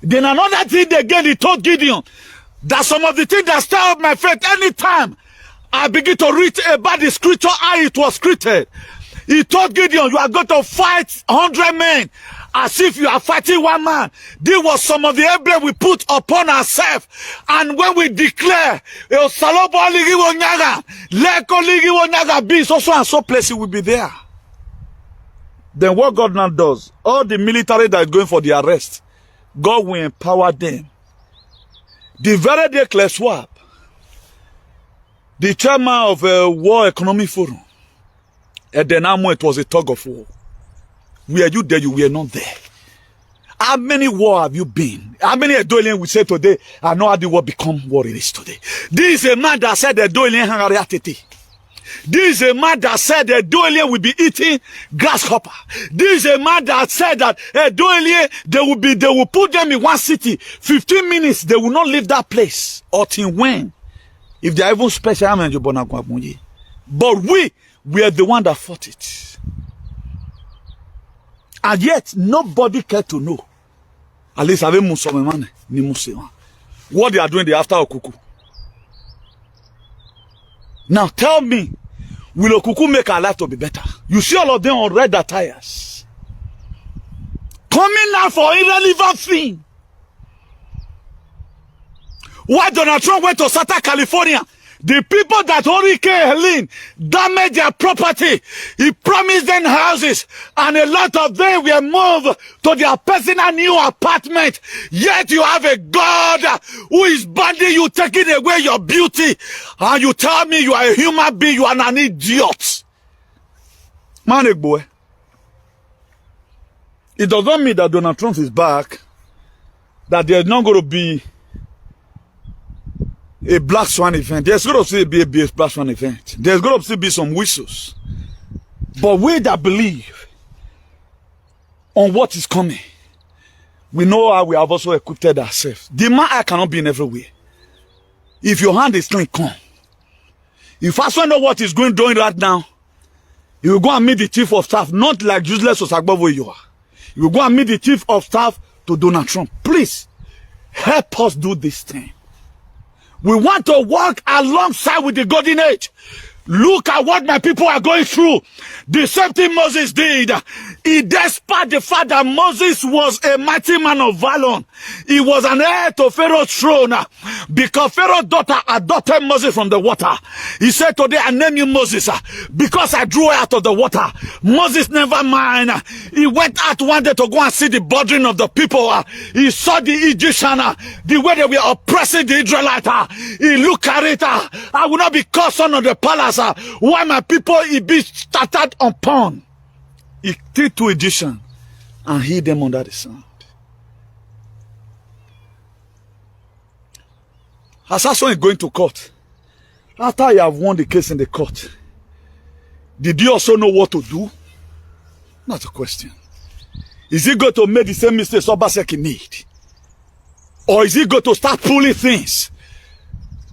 Speaker 2: Then another thing again, he told Gideon that some of the things that stir up my faith anytime I begin to read about the scripture, how it was created. He told Gideon, you are going to fight 100 men as if you are fighting one man. This was some of the emblem we put upon ourselves. And when we declare, be so and so places will be there. Then what God now does, all the military that is going for the arrest, God will empower them. The very day Claire Schwab, the chairman of a World Economic Forum, and then it was a tug of war. Were you there? You were not there. How many war have you been? How many Edolian we say today, I know how the war become what it is today. This is a man that said Edolian hangariatete. This is a man that said that Edolian will be eating grasshopper. This is a man that said that Edolian, they will put them in one city. 15 minutes, they will not leave that place. Until when? If they are even special, but we are the one that fought it. And yet, nobody cared to know. At least, what they are doing the after Okuku. Now, tell me, will Okuku make our life to be better? You see all of them on red attires. Coming out for irrelevant thing. Why Donald Trump went to Southern California, The people that Hurricane Helene damaged their property, he promised them houses, and a lot of them were moved to their personal new apartment. Yet you have a God who is banding you, taking away your beauty, and you tell me you are a human being, you are an idiot. Man, boy. It does not mean that Donald Trump is back, that there's not going to be a black swan event. There's going to still be a black swan event. There's going to still be some whistles. But we that believe on what is coming, we know how we have also equipped ourselves. The man cannot be in everywhere. If your hand is clean, come. If I know what is going on right now, you will go and meet the chief of staff, not like useless Osagbovo you are. You will go and meet the chief of staff to Donald Trump. Please, help us do this thing. We want to walk alongside with the golden age. Look at what my people are going through. The same thing Moses did. He, despite the fact that Moses was a mighty man of valor, he was an heir to Pharaoh's throne, because Pharaoh's daughter adopted Moses from the water. He said, today I name you Moses because I drew her out of the water. Moses never mind. He went out one day to go and see the bordering of the people. He saw the Egyptian, the way they were oppressing the Israelites. He looked at it. I will not be called son of the palace. Why my people he be started upon. He took two Egyptians and hid them under the sand. Assassin is going to court. After you have won the case in the court, did you also know what to do? Not a question. Is he going to make the same mistakes Obaseki made? Or is he going to start pulling things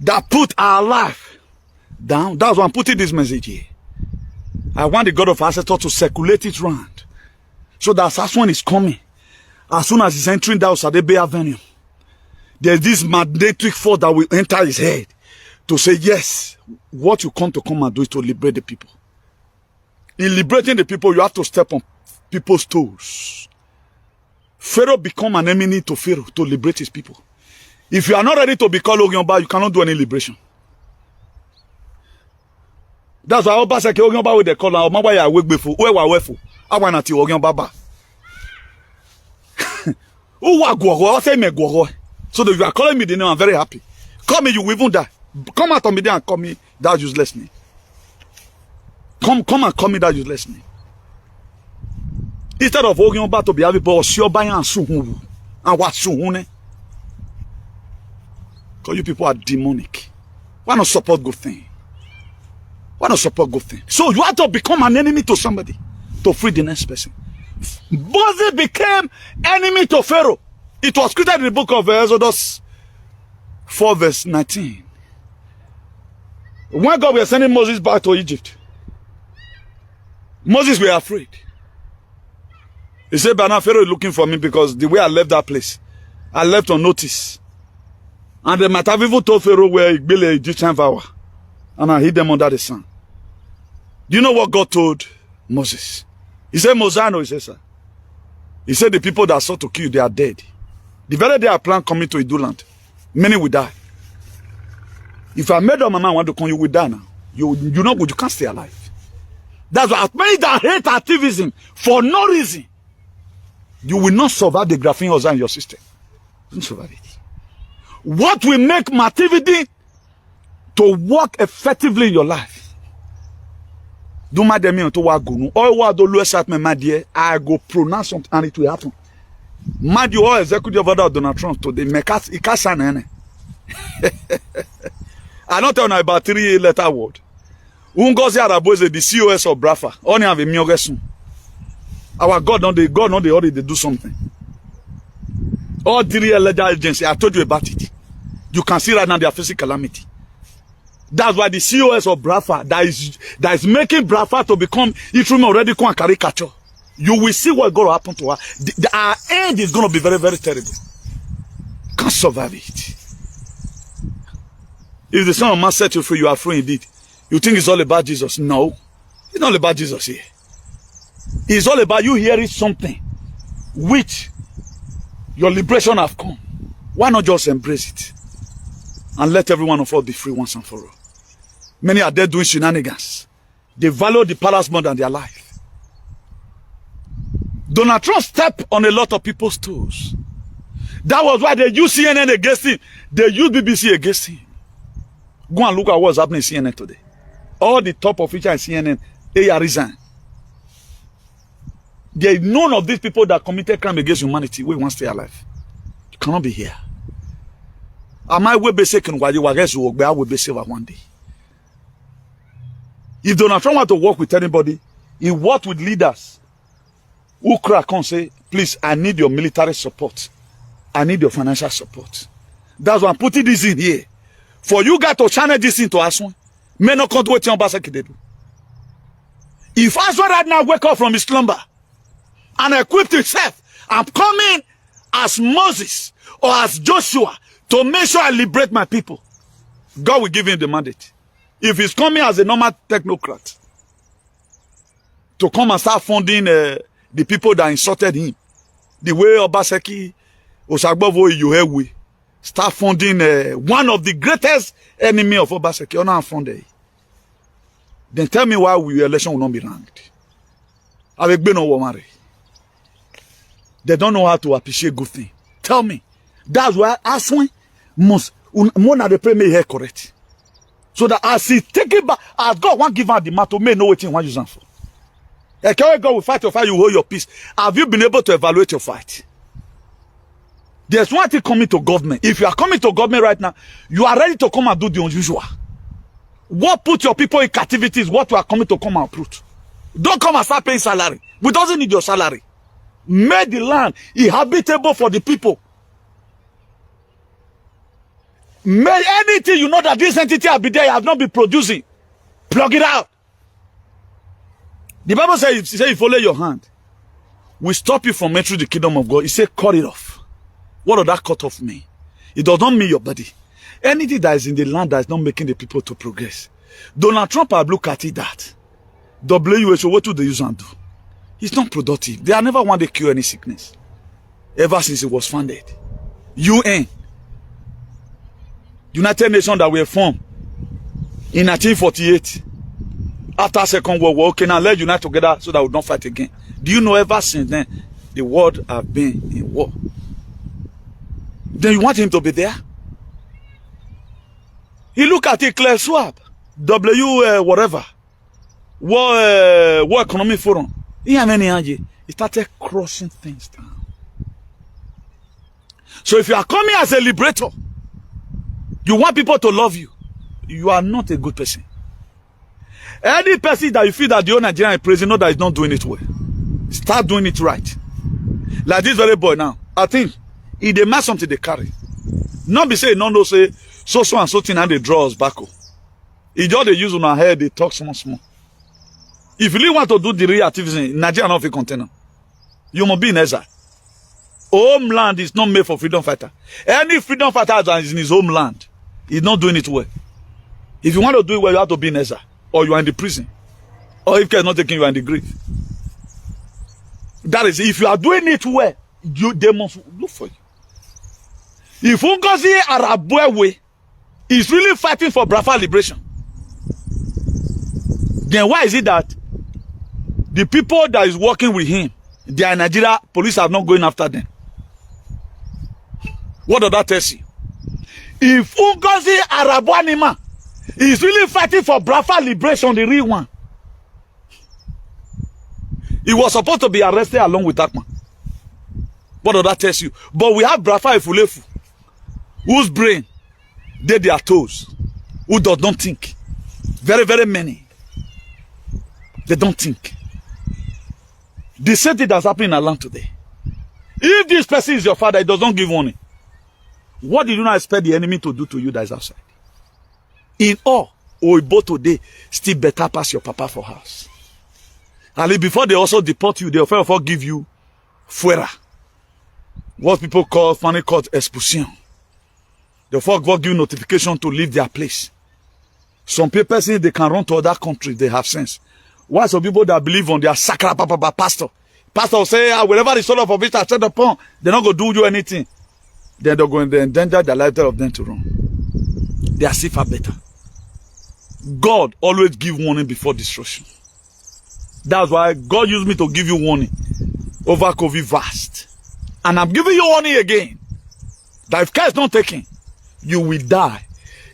Speaker 2: that put our life down? That's why I'm putting this message here. I want the God of Ancestral to circulate it round, so that as one is coming, as soon as he's entering that Osadebe Avenue, there's this magnetic force that will enter his head to say, yes, what you come and do is to liberate the people. In liberating the people, you have to step on people's toes. Pharaoh become an enemy to Pharaoh to liberate his people. If you are not ready to be called Ogionba, you cannot do any liberation. That's why Obaseki Ogionba with the call now. Mama ya wake before. Where were we? I want to Ogionba ba. Who wa gwogo? I say me gwogo. So that you are calling me the name, I'm very happy. Call me, you will even die. Come out of me there and call me that useless name. Come and call me that useless name. Instead of Ogionba to be having boss, Sioba and Suhu and what Suhune. Because you people are demonic. Why not support good thing? Why not support good thing? So you have to become an enemy to somebody to free the next person. Moses became enemy to Pharaoh. It was quoted in the book of Exodus 4 verse 19. When God was sending Moses back to Egypt, Moses were afraid. He said, but now Pharaoh is looking for me because the way I left that place, I left on notice. And they might have even told Pharaoh where he built an Egyptian vow. And I hid them under the sun. Do you know what God told Moses? He said, Mosano, he said, sir. He said, the people that sought to kill you, they are dead. The very day I plan coming to Idu land, many will die. If I made up my mind want to come, you will die now. You can't stay alive. That's why many that hate activism for no reason, you will not survive the graphene house in your system. You don't survive it. What will make my activity to work effectively in your life? Do my demi to work go. All what do lose at my dear, I go pronounce something and it will happen. My dear executive order of Donald Trump today make us I don't tell you about 3-letter word. Ungozi Arabo is the COS of Brafa. Only have a miogesun. Our God not they already do something. All 3-letter agency, I told you about it. You can see right now they are facing calamity. That's why the COS of Brafa that is making Brafa to become Itrum already come caricature. You will see what's going to happen to her. Our end is going to be very, very terrible. Can't survive it. If the Son of Man set you free, you are free indeed. You think it's all about Jesus? No. It's not about Jesus here. It's all about you hearing something which your liberation have come. Why not just embrace it? And let every one of us be free once and for all. Many are there doing shenanigans. They value the palace more than their life. Donald Trump stepped on a lot of people's toes. That was why they used CNN against him. They used BBC against him. Go and look at what's happening in CNN today. All the top officials in CNN, they are resigned. There is none of these people that committed crime against humanity we want to stay alive. You cannot be here. Am I will be second while you are guess work, but I will be saved one day. If Donald Trump want to work with anybody, he work with leaders who crack and say, please, I need your military support. I need your financial support. That's why I'm putting this in here. For you guys to channel this into Aswan, may not come to what Ambassador they do. If Aswan right now wake up from his slumber and equip himself, I'm coming as Moses or as Joshua to make sure I liberate my people, God will give him the mandate. If he's coming as a normal technocrat to come and start funding the people that insulted him, the way Obaseki, Osagbovo, Yohewe, start funding one of the greatest enemy of Obaseki, unfunded. Then tell me why your election will not be ranked. They don't know how to appreciate good things. Tell me. That's why Aswan must one of the premier here correct. So that as he take it back, as God won't give out the matter, may know what he wants to use for. God will fight your fight, you hold your peace. Have you been able to evaluate your fight? There's one thing coming to government. If you are coming to government right now, you are ready to come and do the unusual. What put your people in captivity is what you are coming to come and uproot. Don't come and start paying salary. We doesn't need your salary. Make the land inhabitable for the people. Make anything you know that this entity have been there, have not been producing. Plug it out. The Bible says, if you follow your hand, we stop you from entering the kingdom of God. It says, cut it off. What does that cut off mean? It does not mean your body. Anything that is in the land that is not making the people to progress. Donald Trump have looked at it that. WHO, what do they use and do? It's not productive. They have never wanted to cure any sickness. Ever since it was founded. UN. United Nations that were formed in 1948. After Second World War, okay, now let's unite together so that we don't fight again. Do you know ever since then, the world have been in war? Then you want him to be there? He look at it, Claire Schwab, whatever, World Economic Forum. He started crushing things down. So if you are coming as a liberator, you want people to love you, you are not a good person. Any person that you feel that the whole Nigerian prison know that is not doing it well, start doing it right. Like this very boy now, I think if they match something they carry. Not be saying no say so and so thing and they draw us back. It's just they use on our head, they talk small. If you really want to do the real activism, Nigeria not a container. You must be in exile. Homeland is not made for freedom fighter. Any freedom fighter is in his homeland. He's not doing it well. If you want to do it well, you have to be in exile. Or you are in the prison. Or if care is not taking you are in the grave. That is, if you are doing it well, they must look for you. If Ngozi Arabwewe is really fighting for Biafra liberation, then why is it that the people that is working with him, they are in Nigeria, police are not going after them? What does that tell you? If Ngozi Arabwewe is really fighting for Biafra liberation, the real one, he was supposed to be arrested along with that man. What does that tell you? But we have Biafra Efulefu, whose brain they their toes, who does not think. Very, very many. They don't think. The same thing that's happening in our land today. If this person is your father, he does not give money. What did you not expect the enemy to do to you that is outside? In all, Oibo today still better pass your papa for house. And before they also deport you, they often give you fuera. What people call, funny called expulsion. They often give notification to leave their place. Some people say they can run to other countries, they have sense. Why some people that believe on their sacred pastor? Pastor will say, wherever the soul of it are set upon, they're not going to do you anything. Then they're going to endanger the lifestyle of them to run. They are safer better. God always give warning before destruction. That's why God used me to give you warning over COVID vast. And I'm giving you warning again. That if care is not taken, you will die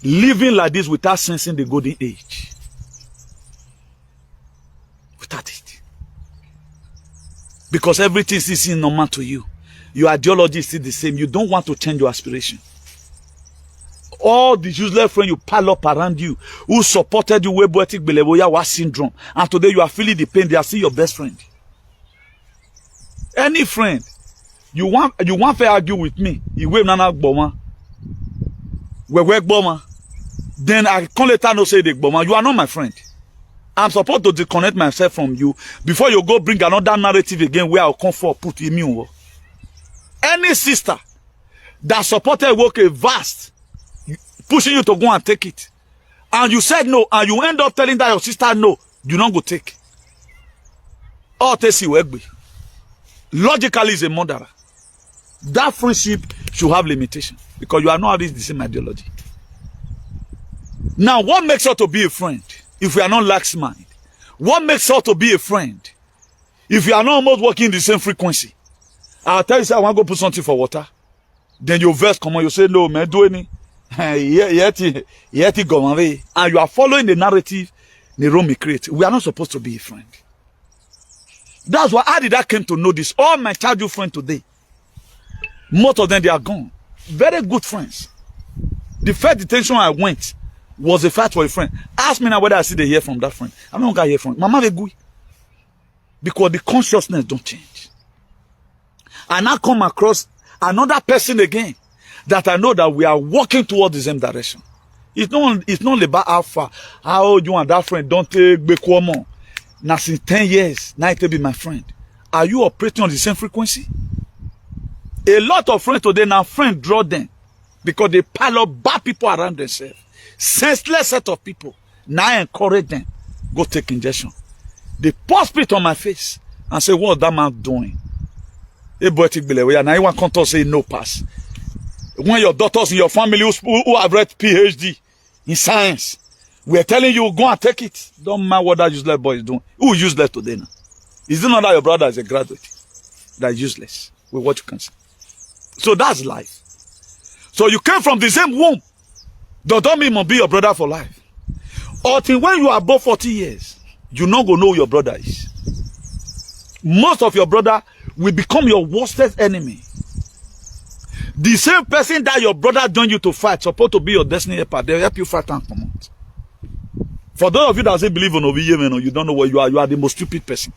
Speaker 2: living like this without sensing the golden age. Without it. Because everything is normal to you. Your ideology is still the same. You don't want to change your aspiration. All the useless friends you pile up around you who supported you with poetic Belevoya syndrome, and today you are feeling the pain, they are still your best friend. Any friend you want to argue with me, you will not boma. We work boma. Then I can't let her know say the boma. You are not my friend. I'm supposed to disconnect myself from you before you go bring another narrative again where I'll come for put immune. Any sister that supported work a vast pushing you to go and take it, and you said no, and you end up telling that your sister no, you don't go take. Or logically is a murderer. That friendship should have limitation because you are not having the same ideology. Now, what makes us to be a friend if we are not lax mind? What makes us to be a friend if you are not almost working the same frequency? I'll tell you, say, I want to go put something for water. Then your verse come on, you say, no, man, do any. And you are following the narrative the Rome create. We are not supposed to be a friend. That's why how did I came to know this? All my childhood friends today, most of them, they are gone. Very good friends. The first detention I went was a fight for a friend. Ask me now whether I see the hear from that friend. I don't hear from Mama Vegui. Because the consciousness don't change. I now come across another person again that I know that we are walking towards the same direction. It's not about how far, how old you and that friend don't take Bekwamo. Now since 10 years, now it will be my friend. Are you operating on the same frequency? A lot of friends today now friends draw them because they pile up bad people around themselves. Senseless set of people. Now I encourage them. Go take injection. They pour spit on my face and say, what that man doing? Now you want to come to say no pass. When your daughters in your family who have read PhD in science, we are telling you, go and take it. Don't mind what that useless boy is doing. Who is useless today now? Is it not that your brother is a graduate? That is useless with what you can say. So that's life. So you came from the same womb. Don't mean must be your brother for life. Until when you are above 40 years, you not gonna know who your brother is. Most of your brother will become your worstest enemy. The same person that your brother joined you to fight, supposed to be your destiny helper, they'll help you fight and come out. For those of you that say believe in OVA, you don't know what you are the most stupid person.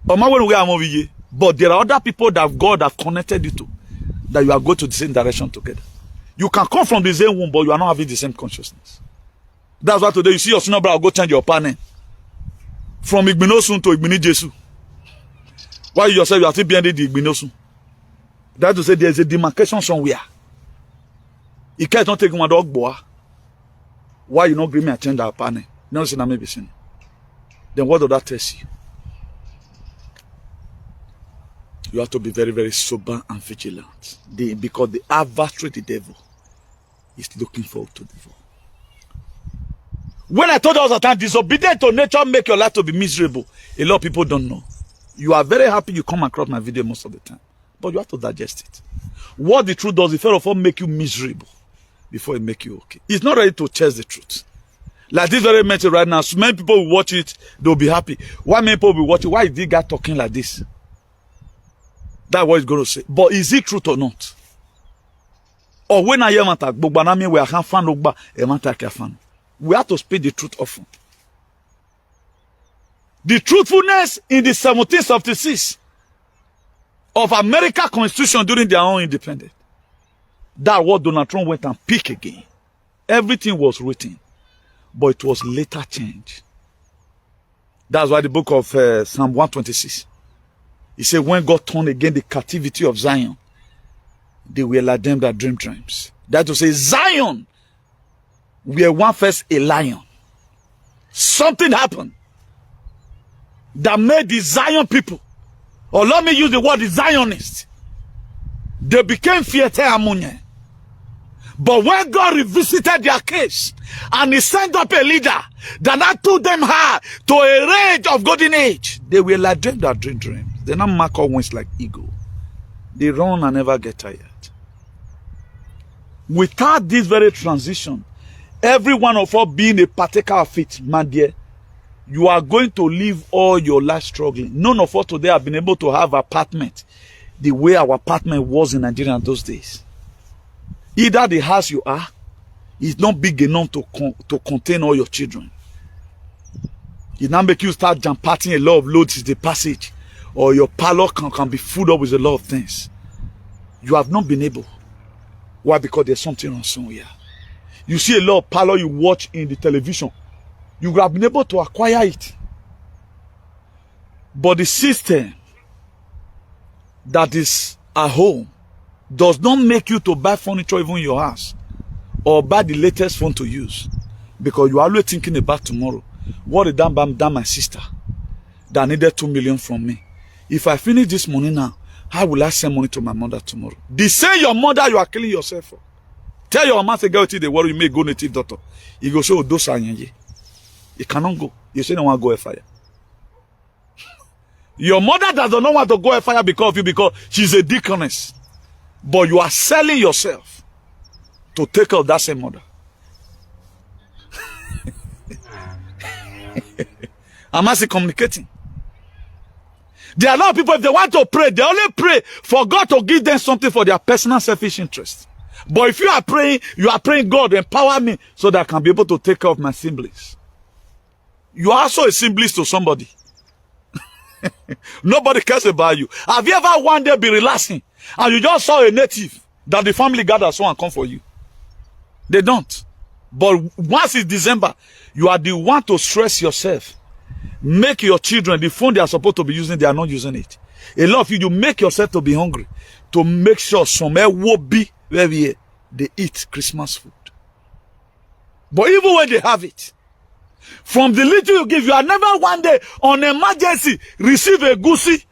Speaker 2: But there are other people that God has connected you to, that you are going to the same direction together. You can come from the same womb, but you are not having the same consciousness. That's why today you see your senior brother go change your partner from Igbinosun to Igbini Jesu. Why you yourself you are still behind the Igbinosun? That to say there is a demarcation somewhere. You can't not take my dog boy. Why you not give me a change our partner? No, see, maybe sin. Then what does that tell you? You have to be very, very sober and vigilant. Because the adversary, the devil, is looking forward to devour. When I told us that disobedient to nature make your life to be miserable, a lot of people don't know. You are very happy you come across my video most of the time. But you have to digest it. What the truth does, it first of all make you miserable before it make you okay. It's not ready to chase the truth. Like this very message right now, so many people will watch it, they'll be happy. Why many people will watch it? Why is this guy talking like this? That's what he's going to say. But is it truth or not? Or when I hear attack, we have to speak the truth often. The truthfulness in the 1776 of America Constitution during their own independence. That what Donald Trump went and picked again. Everything was written, but it was later changed. That's why the book of Psalm 126. He said, when God turned again the captivity of Zion, they were like them that dream dreams. That to say, Zion, we were first a lion. Something happened that made the Zion people, or let me use the word the Zionists, they became fierter amunye. But when God revisited their case and he sent up a leader that not took them high to a range of golden age, they were like dream that dream dreams. They not mark up wings like eagle. They run and never get tired. Without this very transition, every one of us being a partaker of it, my dear, you are going to live all your life struggling. None of us today have been able to have apartment the way our apartment was in Nigeria in those days. Either the house you are is not big enough to contain all your children. It now make you start jam-parting a lot of loads in the passage, or your parlor can be filled up with a lot of things. You have not been able. Why? Because there's something wrong somewhere. You see a lot of parlor you watch in the television. You have been able to acquire it. But the system that is at home does not make you to buy furniture even in your house or buy the latest phone to use, because you are always thinking about tomorrow. What did that my sister that needed 2 million from me? If I finish this money now, how will I send money to my mother tomorrow? The same your mother you are killing yourself for. Tell your mother, girl, the worry you may go native doctor. You go show those anye. You cannot go. You say no want to go a fire. Your mother does not want to go a fire because of you, because she's a deaconess. But you are selling yourself to take care of that same mother. Am I communicating? There are a lot of people, if they want to pray, they only pray for God to give them something for their personal selfish interest. But if you are praying, God, empower me so that I can be able to take care of my siblings. You are also a sibling to somebody. Nobody cares about you. Have you ever one day been relaxing and you just saw a native that the family gathers so and come for you? They don't. But once it's December, you are the one to stress yourself. Make your children, the phone they are supposed to be using, they are not using it. A lot of you make yourself to be hungry to make sure somewhere will be where they eat Christmas food. But even when they have it, from the little you give, you are never one day on emergency receive a goosey.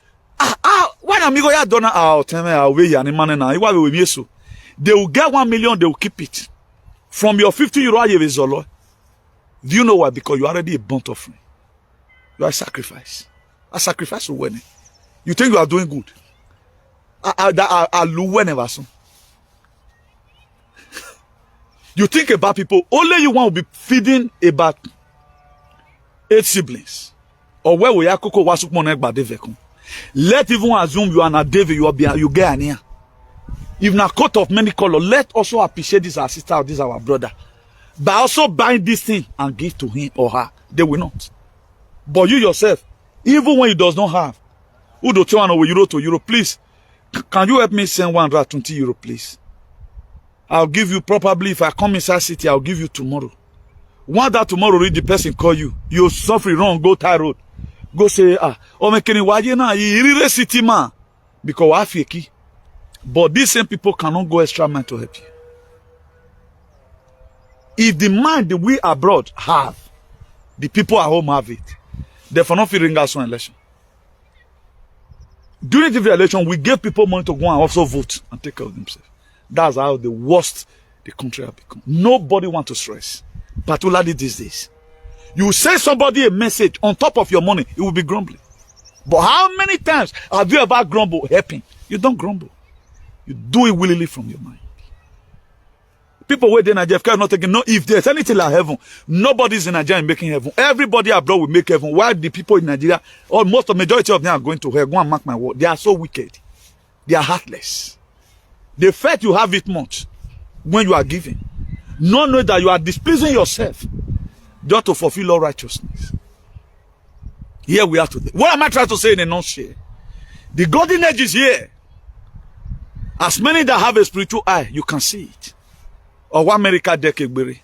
Speaker 2: When amigo ya dona tell me away and man na iwa we yesu. They will get 1 million, they will keep it. From your 50 euro you is zolo. Do you know why? Because you are already a burnt offering. You are a sacrifice. A sacrifice to win. You think you are doing good. You think about people, only you want to be feeding about 8 siblings. Or where we are koko wasukmonek ba devekun. Let even assume you are not David, you get an ear. If not coat of many colors, let also appreciate this our sister or this our brother. By also buying this thing and give to him or her. They will not. But you yourself, even when you does not have, who do you want euro to euro, please, can you help me send 120 euro, please? I'll give you probably, if I come inside city, I'll give you tomorrow. One that tomorrow read the person call you, you suffer wrong, go tie road. Go say, omekeni waje na, you city man. Because wa feki. But these same people cannot go extra mile to help you. If the mind that we abroad have, the people at home have it, therefore not feeling us on election. During the election, we gave people money to go and also vote and take care of themselves. That's how the worst the country has become. Nobody wants to stress, particularly these days. You send somebody a message on top of your money, it will be grumbling. But how many times have you ever grumbled helping? You don't grumble. You do it willingly from your mind. People waiting in Nigeria not taking, no, if there's anything like heaven, nobody's in Nigeria making heaven. Everybody abroad will make heaven. Why the people in Nigeria, or most of the majority of them are going to hell? Go and mark my word. They are so wicked. They are heartless. The fact you have it much when you are giving, not knowing that you are displeasing yourself just to fulfill all righteousness. Here we are today. What am I trying to say in a nutshell? The golden age is here. As many that have a spiritual eye, you can see it. Or one America decade.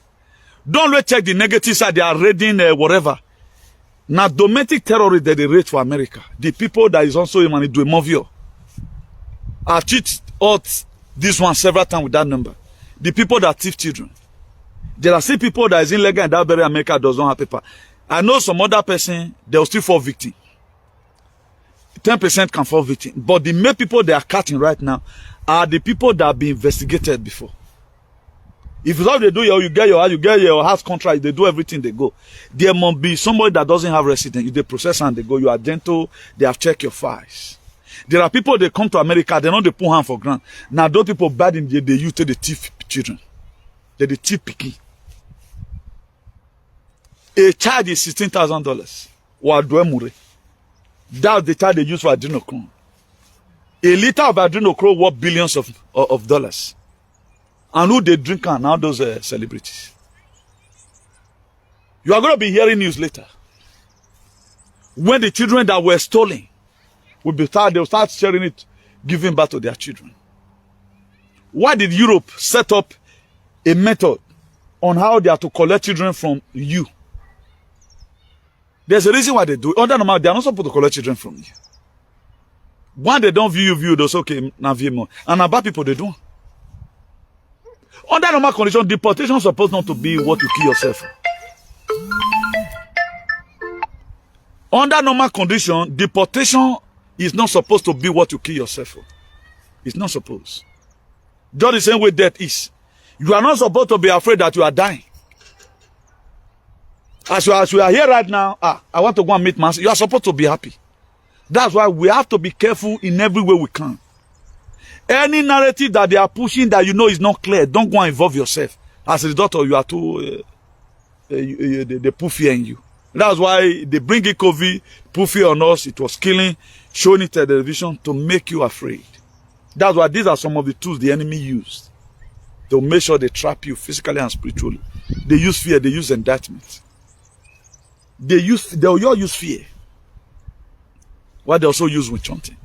Speaker 2: Don't let check the negative side. They are raiding whatever. Now, domestic terrorists that they raid for America. The people that is also in money do a movie. I cheat out this one several times with that number. The people that thief children. There are still people that is illegal and that very America does not have paper. I know some other person, they will still fall victim. 10% can fall victim. But the main people they are cutting right now are the people that have been investigated before. If it's how they do you get your house contract, they do everything, they go. There must be somebody that doesn't have residence. If they process and they go, you are gentle, they have checked your files. There are people, they come to America, they know they put hand for ground. Now those people bad in they use to the thief children. They the thief picky. A child is $16,000. That's the child they use for adrenochrome. A liter of adrenochrome worth billions of dollars. And who they drink and now those celebrities. You are going to be hearing news later. When the children that were stolen they'll start sharing it, giving back to their children. Why did Europe set up a method on how they are to collect children from you? There's a reason why they do it. Under normal, they are not supposed to collect children from you. When they don't view you, those okay, now view more. And about people, they don't. Under normal condition, deportation is supposed not to be what you kill yourself for. Under normal condition, deportation is not supposed to be what you kill yourself for. It's not supposed. Just the same way death is. You are not supposed to be afraid that you are dying. As you are here right now, I want to go and meet Master. You are supposed to be happy. That's why we have to be careful in every way we can. Any narrative that they are pushing that you know is not clear, don't go and involve yourself. As a doctor, you are too, they put fear in you. That's why they bring it COVID, put fear on us. It was killing, showing it on television to make you afraid. That's why these are some of the tools the enemy used to make sure they trap you physically and spiritually. They use fear, they use indictment. They all use fear. What they also use with chanting.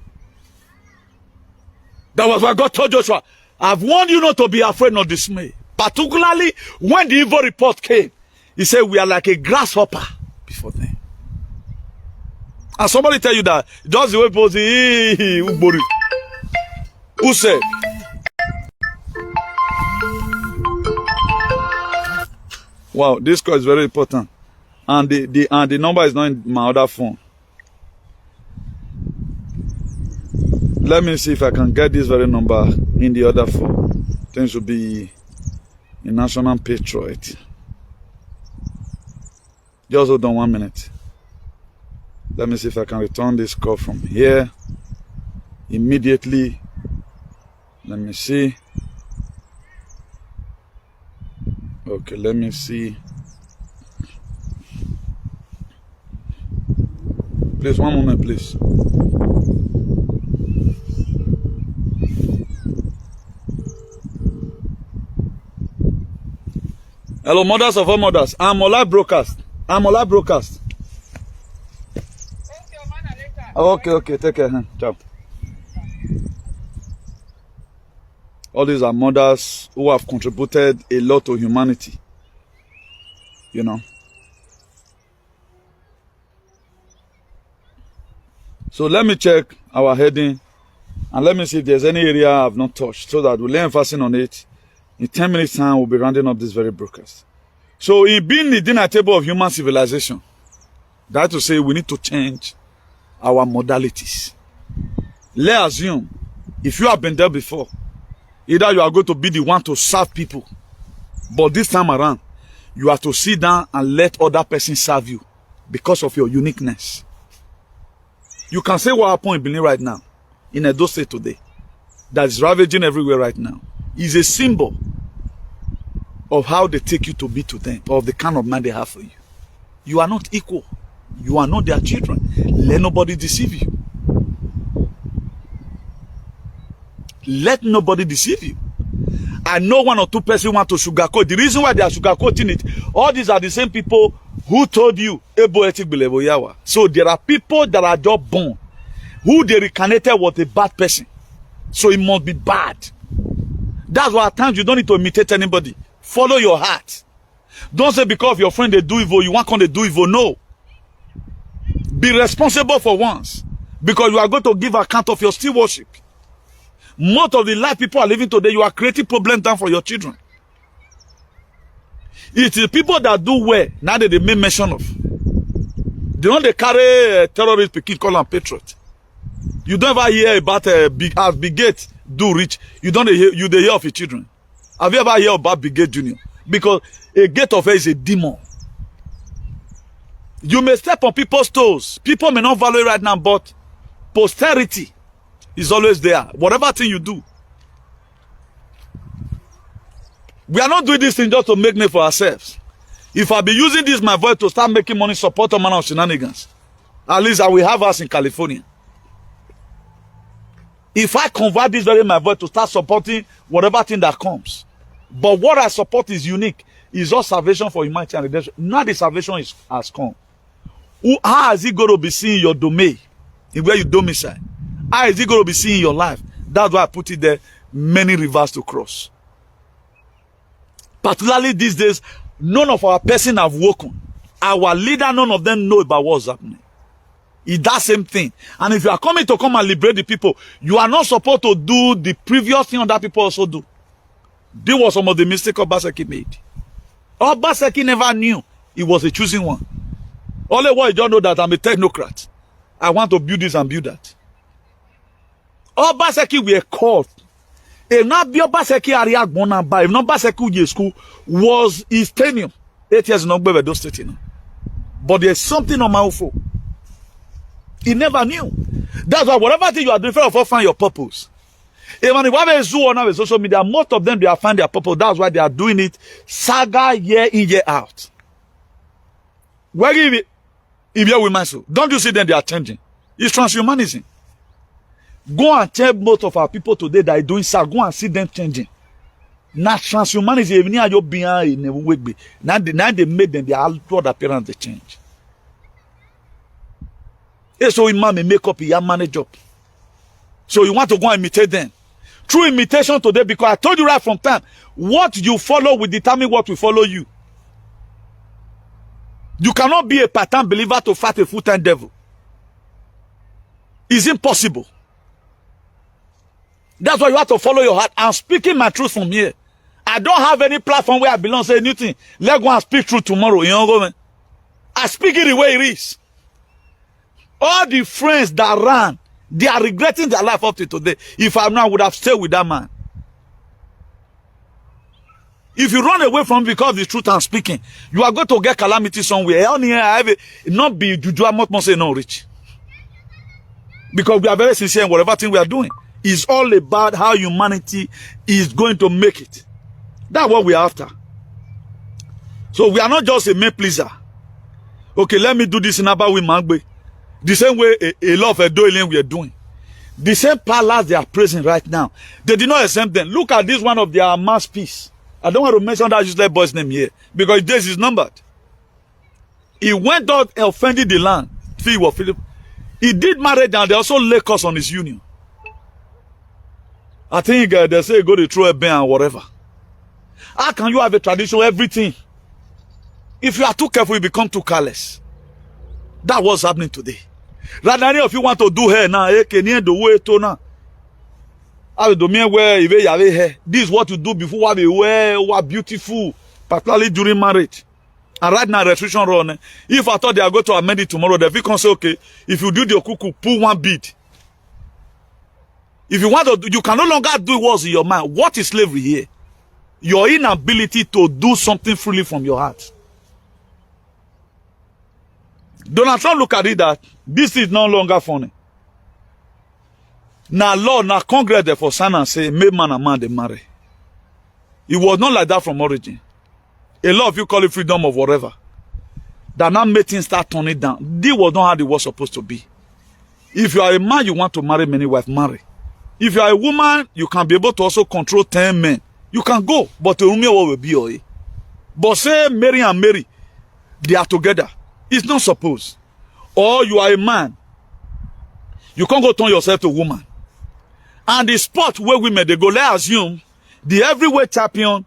Speaker 2: That was why God told Joshua, I've warned you not to be afraid nor dismay. Particularly when the evil report came. He said, we are like a grasshopper before them. And somebody tell you that, just the way people say, who said? Wow, this call is very important. And the number is not in my other phone. Let me see if I can get this very number in the other phone. Things should be a national patriot. Just hold on 1 minute. Let me see if I can return this call from here immediately. Let me see. Okay, let me see. Please, 1 moment, please. Hello, mothers of all mothers. I'm Ola Broadcast. Okay, take care. Ciao. All these are mothers who have contributed a lot to humanity. You know. So let me check our heading and let me see if there's any area I've not touched so that we'll lay emphasis on it. In 10 minutes time, we'll be rounding up this very broadcast. So in being the dinner table of human civilization, that's to say we need to change our modalities. Let's assume, if you have been there before, either you are going to be the one to serve people, but this time around, you have to sit down and let other persons serve you because of your uniqueness. You can say what happened in Benin right now, in Edo State today, that is ravaging everywhere right now, is a symbol of how they take you to be to them, of the kind of man they have for you. You are not equal. You are not their children. Let nobody deceive you. Let nobody deceive you. I know one or two persons want to sugarcoat. The reason why they are sugarcoating it, all these are the same people who told you, so there are people that are just born, who they reincarnated was a bad person. So it must be bad. That's why at times you don't need to imitate anybody. Follow your heart. Don't say because your friend they do evil, you want to do evil. No. Be responsible for once. Because you are going to give account of your still worship. Most of the life people are living today, you are creating problems down for your children. It is people that do well, now that they make mention of. They don't they carry terrorist picking call and patriot. You don't ever hear about big Gates do rich. You don't hear, you they hear of your children. Have you ever heard about Brigade Junior? Because a gate of hell is a demon. You may step on people's toes. People may not value it right now, but posterity is always there. Whatever thing you do. We are not doing this thing just to make money for ourselves. If I be using this my voice to start making money, support a man of shenanigans, at least I will have us in California. If I convert this very my voice to start supporting whatever thing that comes, but what I support is unique. It's all salvation for humanity and redemption. Now the salvation has come. How is it going to be seen in your domain, in where you domicile? How is it going to be seen in your life? That's why I put it there. Many rivers to cross. Particularly these days, none of our person have woken. Our leader, none of them know about what's happening. It's that same thing. And if you are coming to come and liberate the people, you are not supposed to do the previous thing that people also do. This was some of the mistakes Obaseki made. Obaseki never knew he was a choosing one. Only what you don't know that I'm a technocrat. I want to build this and build that. Obaseki were called. If not Obaseki area gonna buy, if not Obaseki school was his tenure. 8 years in Ogbevedo State, you know. But there's something on my UFO. He never knew. That's why whatever thing you are doing, find your purpose. Even if you have a zoo on our social media, most of them they are find their purpose. That's why they are doing it saga year in, year out. Where if you're with myself, don't you see them they are changing? It's transhumanism. Go and tell most of our people today that are doing saga. Go and see them changing. Now transhumanism, now they made them their outward appearance they change. So in man may make up your manage up. So you want to go and imitate them. Through imitation today, because I told you right from time, what you follow will determine what will follow you. You cannot be a part-time believer to fight a full-time devil. It's impossible. That's why you have to follow your heart. I'm speaking my truth from here. I don't have any platform where I belong say anything. Let's go and speak truth tomorrow. You know, man? I speak it the way it is. All the friends that ran, they are regretting their life up to today. If I'm not, I would have stayed with that man. If you run away from because of the truth I'm speaking, you are going to get calamity somewhere. Not be juju, I'm not say no rich. Because we are very sincere in whatever thing we are doing. It's all about how humanity is going to make it. That's what we are after. So we are not just a man pleaser. Okay, let me do this in Aba with Magbe. The same way a lot of Edo we are doing. The same palace they are praising right now. They did not exempt them. Look at this one of their masterpiece. I don't want to mention that useless boy's name here because this is numbered. He went out and offended the land. He did marriage and they also lay curse on his union. I think they say go to throw a bear and whatever. How can you have a tradition, everything? If you are too careful, you become too careless. That's what's happening today. Rather than if you want to do hair now, this is what you do before we wear beautiful, particularly during marriage. And right now, restriction run. If I thought they are going to amend it tomorrow, the can say, okay, if you do the Okuku, pull one bead. If you want to, you can no longer do what's in your mind. What is slavery here? Your inability to do something freely from your heart. Donald Trump look at it that this is no longer funny. Now law, now Congress therefore sign and say, make man and man they marry. It was not like that from origin. A lot of you call it freedom of whatever. That now make things start turning down. This was not how it was supposed to be. If you are a man, you want to marry many wives, marry. If you are a woman, you can be able to also control 10 men. You can go, but the woman will be away. But say Mary and Mary, they are together. It's not supposed. Or you are a man. You can't go turn yourself to a woman. And the sport where women, they go, let's assume, the heavyweight champion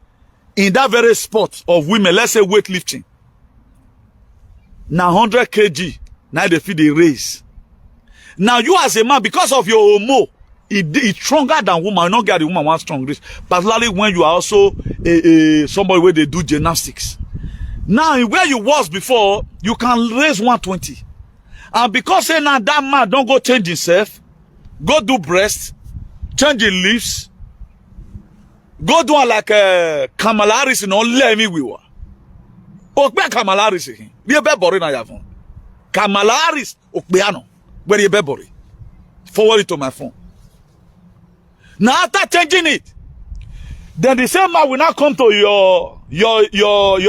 Speaker 2: in that very sport of women, let's say weightlifting. Now 100 kg, now they feed the race. Now you as a man, because of your homo, it's stronger than woman. You don't get the woman one strong race. Particularly when you are also somebody where they do gymnastics. Now, where you was before, you can raise 120. And because say now that man don't go change himself, go do breast, change his lips, Go do one like Kamala Harris and all let me we were. Okbe Kamala Harris he. Be bori na your phone. Kamala Harris okbeano. Where you bori? Forward it to my phone. Now after changing it, then the same man will not come to your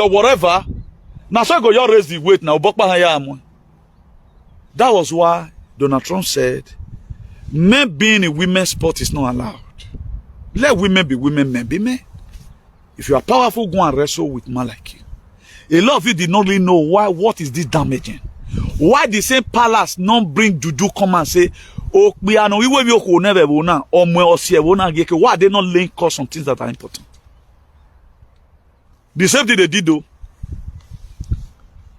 Speaker 2: whatever. Now so go you raise the weight now. That was why Donald Trump said, men being in women's sport is not allowed. Let women be women, men be men. If you are powerful, go and wrestle with man like you. A lot of you did not really know why. What is this damaging? Why the same palace not bring juju come and say, oh, we are no, we will never or why are they not laying cost on things that are important? The same thing they did though.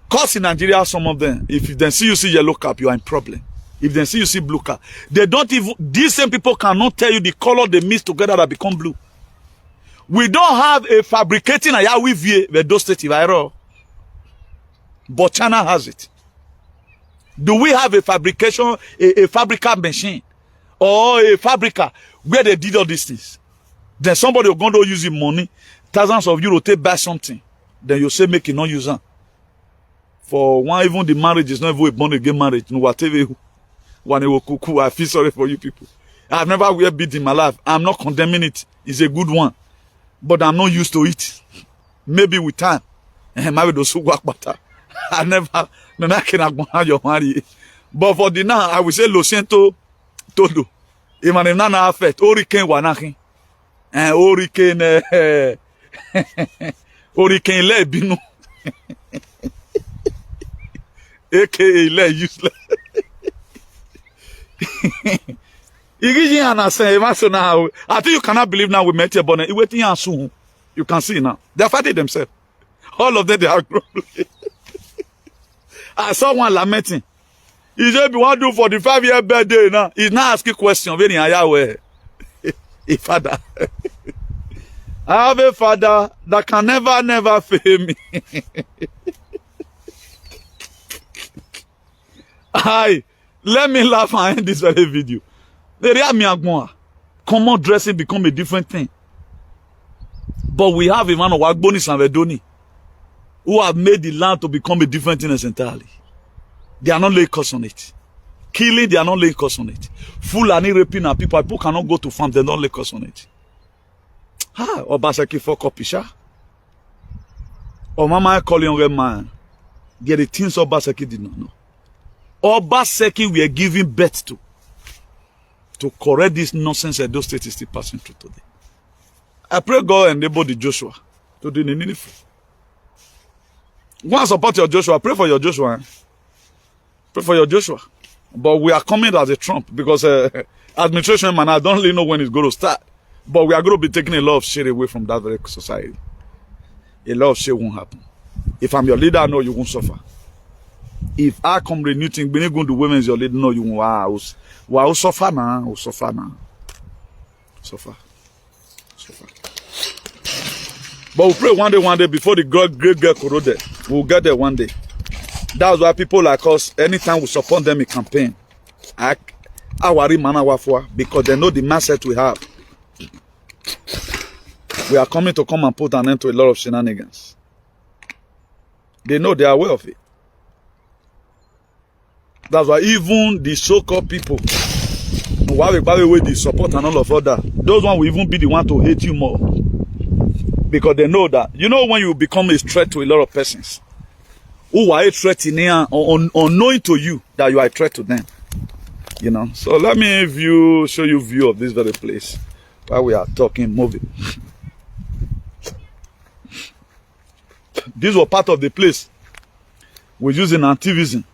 Speaker 2: Cause in Nigeria, some of them, if they see you see yellow cap, you are in problem. If they see you see blue cap, they don't even, these same people cannot tell you the color they mix together that become blue. We don't have a fabricating a Yahweh those state but China has it. Do we have a fabrication, a fabrica machine or a fabrica where they did all these things? Then somebody will go to use money, thousands of euros to buy something. Then you say make it not use them. For one, even the marriage is not even a born again marriage. No, whatever. When Okuku, I feel sorry for you people. I've never wear bead in my life. I'm not condemning it. It's a good one. But I'm not used to it. Maybe with time. I never, but for the now, I will say Lo siento todo. Even if none affect, hurricane wanakin. And hurricane le binu. AKA le useless. I think you cannot believe now we met here, but you can see now. They're fighting themselves. All of them, they are grumbling. I saw one lamenting. He said, "We want to do 45-year birthday now." He's not asking questions. Very Yahweh. Father, I have a father that can never fail me. Let me laugh and end this very video. Common dressing become a different thing. But we have a man of Wagboni Sanvedoni who have made the land to become a different thing entirely. They are not laying cost on it. Killing, they are not laying cost on it. Fulani raping and people cannot go to farm, they don't lay cost on it. Obaseki fuck up, Isha. Or mama calling on a man. Get the things Obaseki did not know. Obaseki we are giving birth to correct this nonsense that those states is still passing through today. I pray God enable the Joshua to do the needful. Go and support your Joshua. Pray for your Joshua. Pray for your Joshua. But we are coming as a Trump because administration man, I don't really know when it's going to start. But we are going to be taking a lot of shit away from that very society. A lot of shit won't happen. If I'm your leader, I know you won't suffer. If I come to new thing, when you go to women's your leader, no, you won't. Wow, suffer now. Suffer now. Suffer. But we pray one day before the great girl corroded. We'll get there one day. That's why people like us, anytime we support them in campaign, because they know the mindset we have. We are coming to come and put an end to a lot of shenanigans. They know they are aware of it. That's why even the so-called people who have the support and all of that, those ones will even be the one to hate you more. Because they know that, you know, when you become a threat to a lot of persons who are a threat in here or unknowing to you that you are a threat to them. You know, so let me show you view of this very place while we are talking, moving. This was part of the place we're using Activism.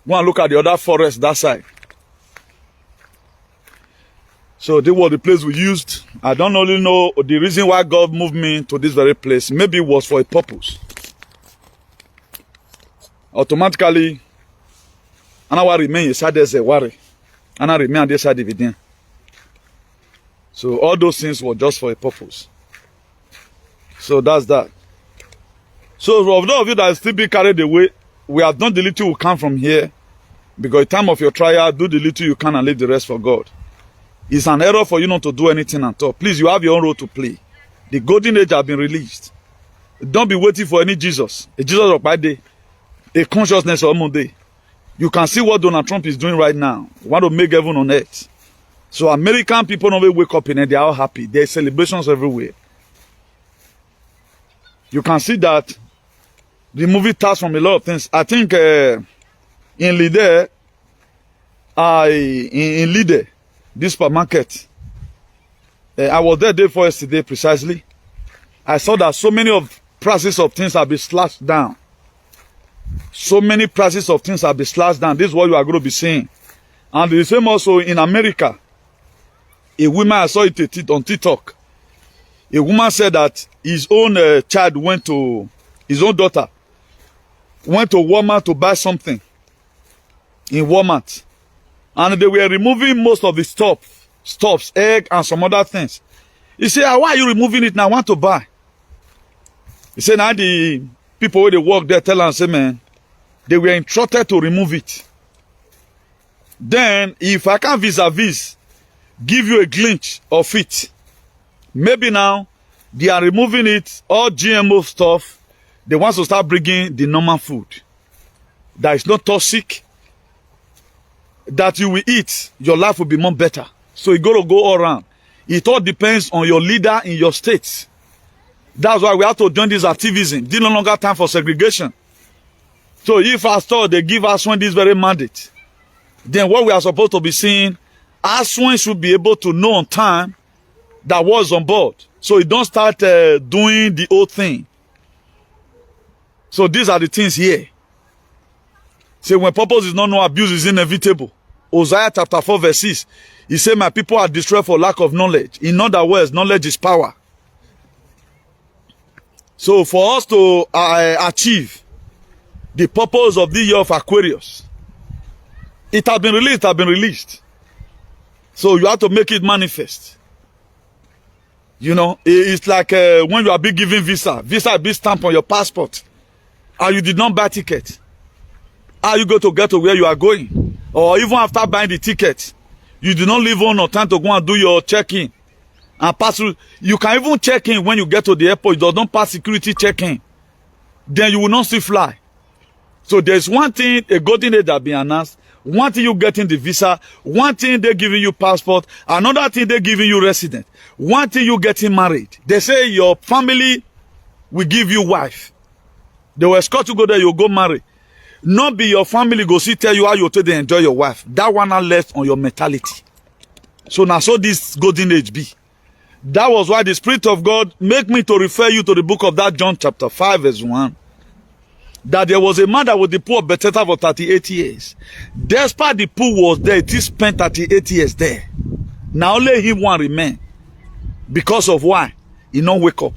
Speaker 2: Go and look at the other forest that side. So this was the place we used. I don't really know the reason why God moved me to this very place. Maybe it was for a purpose. Automatically, and I will remain inside there's a worry. And I remain on this side dividend. So all those things were just for a purpose. So that's that. So for those of you that still be carried away, we have done the little you can from here. Because the time of your trial, do the little you can and leave the rest for God. It's an error for you not to do anything at all. Please, you have your own role to play. The golden age has been released. Don't be waiting for any Jesus. A Jesus of my day. A consciousness of my day. You can see what Donald Trump is doing right now. Want to make heaven on earth. So American people don't wake up and they are all happy. There are celebrations everywhere. You can see that the movie starts from a lot of things. I think in Lide, in Lide, this supermarket, I was there day before yesterday precisely. I saw that so many of prices of things have been slashed down. So many prices of things have been slashed down. This is what you are going to be seeing. And the same also in America. A woman, I saw it on TikTok. A woman said that his own child went to, his own daughter, went to Walmart to buy something in Walmart. And they were removing most of the stuffs, egg and some other things. He said, why are you removing it now? I want to buy. He said, now the people where they work there tell and say, man, they were instructed to remove it. Then, if I can vis-a-vis give you a glimpse of it, maybe now they are removing it, all GMO stuff. They want to start bringing the normal food that is not toxic, that you will eat, your life will be more better. So you got to go all around. It all depends on your leader in your state. That's why we have to join this activism. There's no longer time for segregation. So if after they give us one this very mandate, then what we are supposed to be seeing, ASWIN should be able to know on time that was on board. So you don't start doing the old thing. So these are the things here. Say when purpose is not known, abuse is inevitable. Hosea chapter 4 verse 6. He said, my people are destroyed for lack of knowledge. In other words, knowledge is power. So for us to achieve the purpose of the year of Aquarius, it has been released, So you have to make it manifest. You know, it's like when you are being given visa. Visa is being stamped on your passport. And you did not buy ticket. How you go to get to where you are going? Or even after buying the ticket, you do not leave on time to go and do your check-in. And pass through. You can even check in when you get to the airport. It does not pass security check-in. Then you will not still fly. So there's one thing, a golden age that been announced. One thing you getting the visa. One thing they giving you passport. Another thing they giving you resident. One thing you getting married. They say your family will give you wife. They will escort you go there, you go marry. Not be your family go see tell you how you to enjoy your wife. That one are left on your mentality. So now so this golden age be. That was why the Spirit of God make me to refer you to the book of that John chapter 5 verse 1. That there was a man that was the poor of Bethesda for 38 years. Despite the poor was there, he spent 38 years there. Now only him one remain. Because of why? He not wake up.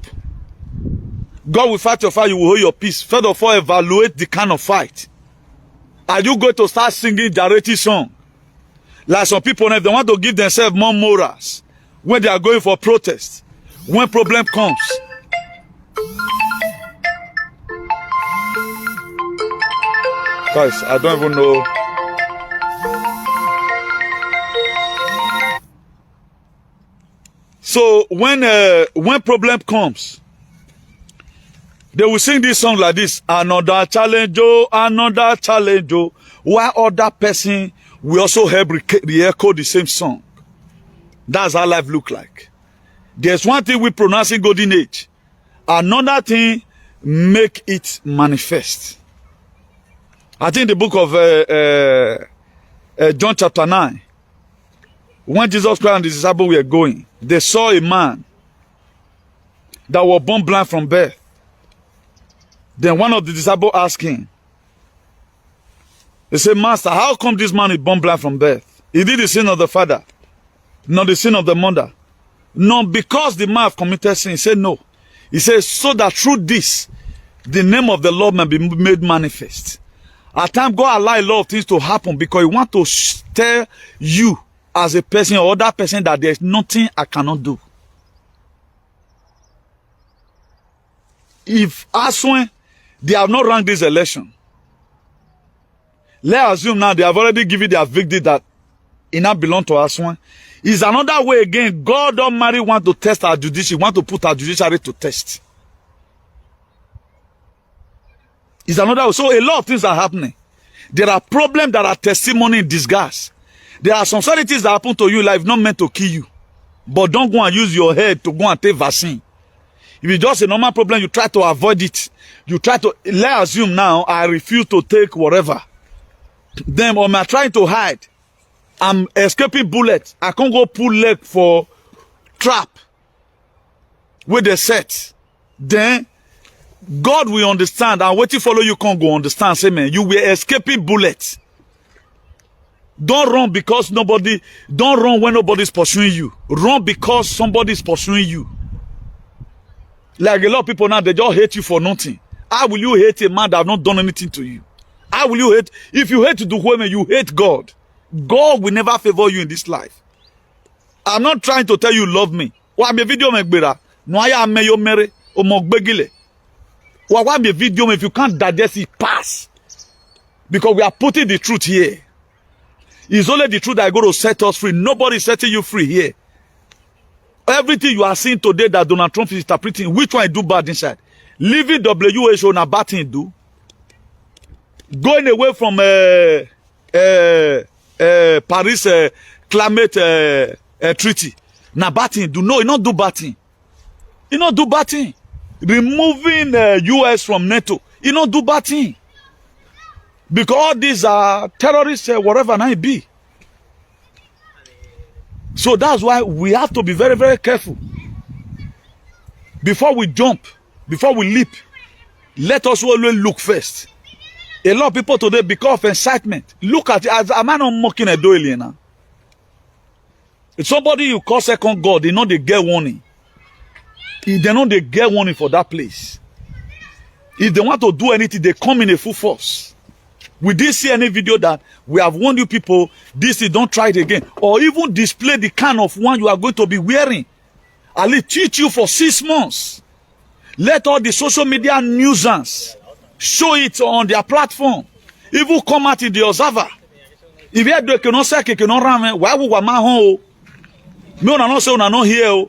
Speaker 2: God will fight your fight, you will hold your peace. First of all, evaluate the kind of fight. Are you going to start singing charity song? Like some people, if they want to give themselves more morals, when they are going for protest, when problem comes. Guys, I don't even know. So when problem comes, they will sing this song like this. Another challenge, oh, another challenge, oh. While other person will also help re-echo the same song. That's how life look like. There's one thing we pronounce in golden age. Another thing, make it manifest. I think the book of John chapter 9, when Jesus Christ and the disciples were going, they saw a man that was born blind from birth. Then one of the disciples asked him, they said, Master, how come this man is born blind from birth? Is it the sin of the father? Not the sin of the mother? No, because the man have committed sin. He said, no. He says, so that through this, the name of the Lord may be made manifest. At times, God allow a lot of things to happen because he want to tell you as a person or other person that there's nothing I cannot do. If ASWIN, they have not ranked this election, let's assume now they have already given their victory that it now belongs to ASWIN. Is another way again. God Almighty want to test our judiciary, want to put our judiciary to test. Is another way. So a lot of things are happening. There are problems that are testimony in disguise. There are some certain things that happen to you life not meant to kill you. But don't go and use your head to go and take vaccine. If it's just a normal problem, you try to avoid it. You try to, let's assume now, I refuse to take whatever. Then, or am I trying to hide? I'm escaping bullets. I can't go pull leg for trap with the set. Then, God will understand, and waiting follow you can't go understand. Say, man, you were escaping bullets. Don't run because don't run when nobody's pursuing you. Run because somebody's pursuing you. Like a lot of people now, they just hate you for nothing. How will you hate a man that have not done anything to you? How will you hate? If you hate to do women, you hate God. God will never favor you in this life. I'm not trying to tell you love me. What me video make better? No, I am me mere o mogbegile. What me video if you can't digest it, pass. Because we are putting the truth here. It's only the truth that is going to set us free. Nobody is setting you free here. Everything you are seeing today that Donald Trump is interpreting, which one do bad inside? Leaving WHO na bad thing do. Going away from Paris climate treaty, na bad thing do. No, it not do bad thing. It not do bad thing. Removing US from NATO, it not do bad thing. Because all these are terrorists, whatever it be. So that's why we have to be very, very careful. Before we jump, before we leap, let us always look first. A lot of people today, because of incitement, look at it. As a man not mocking a doily now. If somebody you call second God, they know they get warning. If they know they get warning for that place. If they want to do anything, they come in a full force. We did see any video that we have warned you people, this is don't try it again. Or even display the kind of one you are going to be wearing. At least teach you for 6 months. Let all the social media nuisance show it on their platform. Even come out in the observer. If you do cannot say cannot run, why would one home? Me on not say on not here.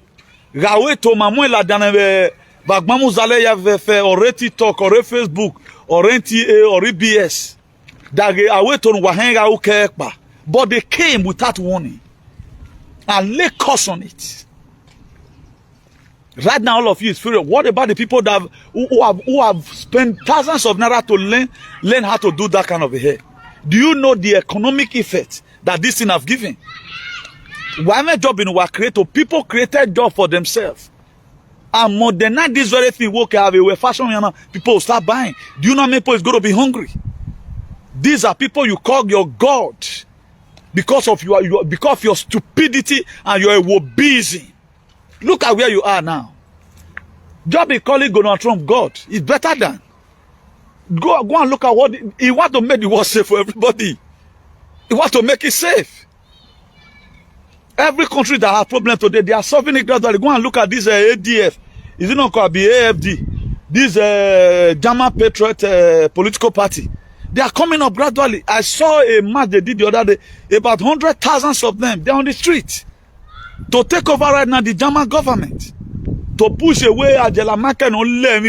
Speaker 2: Gawe to mamu la dane bagmamu zale ya fe or TikTok or Facebook or NTA or EBS. But they came without warning and lay curse on it. Right now, all of you is furious. What about the people that who have spent thousands of naira to learn how to do that kind of a hair? Do you know the economic effect that this thing have given? Why am I job in our creator? People created job for themselves. And modernize this very thing. Have a fashion, people will start buying. Do you know how many people is going to be hungry? These are people you call your God because of your stupidity and your obesity. Look at where you are now. Just be calling Donald Trump God. It's better than. Go and look at what he want to make the world safe for everybody. He want to make it safe. Every country that has problem today, they are solving it gradually. Go and look at this ADF. Is it not called the AFD? This German Patriot political party. They are coming up gradually. I saw a march they did the other day. About 100,000 of them. They're on the street. To take over right now the German government. To push away Angela Merkel and let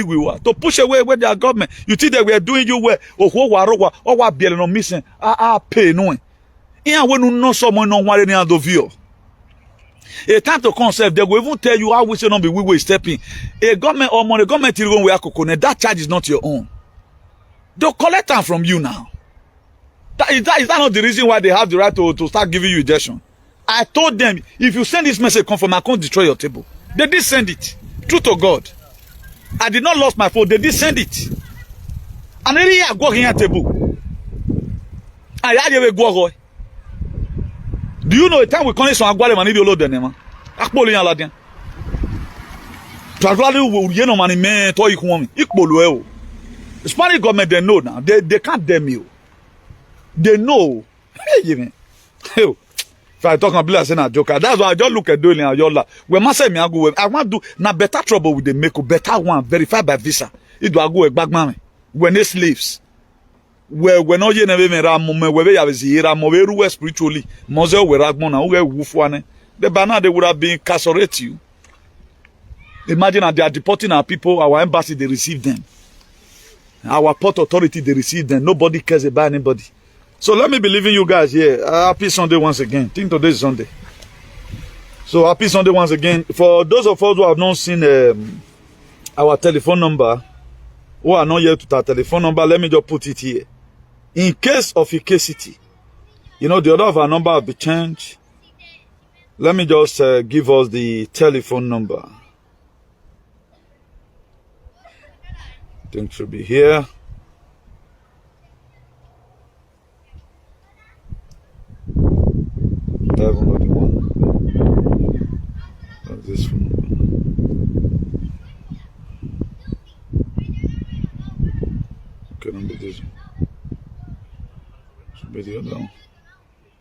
Speaker 2: to push away with their government. You think that we are doing you well. Oh, what be no missing. Pay no. Here when no someone no one any other view. A time to concept, they will even tell you how we should not be we will stepping. A government or money government will we are coconut. That charge is not your own. They'll collect them from you now. Is that not the reason why they have the right to start giving you injection? I told them, if you send this message, come from, I can't destroy your table. They did send it. True to God. I did not lose my phone. They did send it. And then I go here table. I had a go. Do you know a time we call it some Aguale Mani Biolo Denema? Akboli Aladian. Travelling will you know money man to equal Ikboluel. The Spanish government, they know now. They can't damn you. They know. Hey, if I talk about saying a joker, that's why I just look at doing and you're like, we must say me I go. I want to do now better trouble with the make better one verified by visa. It do I go back man when they slaves. We're not yet never me ram me we have zira mo we spiritually. Moze we ragmon na we wufu ane. By now they would have been incarcerate you. Imagine that they are deporting our people, our embassy, they receive them. Our port authority, they receive them. Nobody cares about anybody. So let me be leaving you guys here. Happy Sunday once again. I think today is Sunday. So happy Sunday once again. For those of us who have not seen our telephone number, who are not yet with our telephone number, let me just put it here. In case of efficacy, you know, the order of our number will be changed. Let me just give us the telephone number. I think it should be here. This one. Okay, number this one. Should be the other one.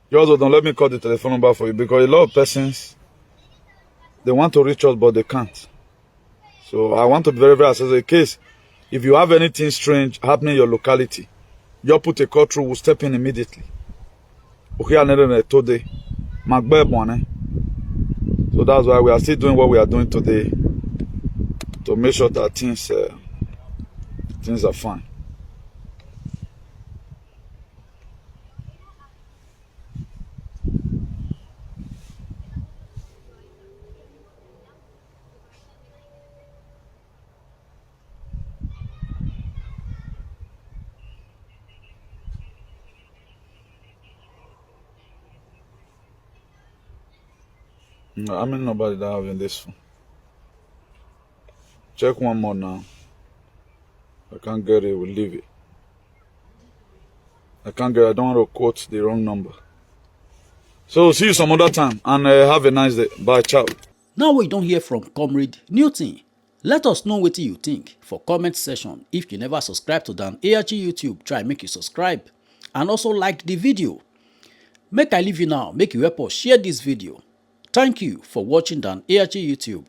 Speaker 2: You also don't let me call the telephone number for you because a lot of persons, they want to reach us but they can't. So I want to be very, very assess the case. If you have anything strange happening in your locality, you put a call through, we'll step in immediately. Okay, today. So that's why we are still doing what we are doing today to make sure that things are fine. No, I mean nobody that having this one. Check one more now. I can't get it, we'll leave it. I can't get it, I don't want to quote the wrong number. So see you some other time and have a nice day. Bye, ciao.
Speaker 1: Now we don't hear from Comrade Newton. Let us know what you think for comment section. If you never subscribe to Dan ARG YouTube, try make you subscribe and also like the video. Make I leave you now, make you help us share this video. Thank you for watching Dan ARG YouTube.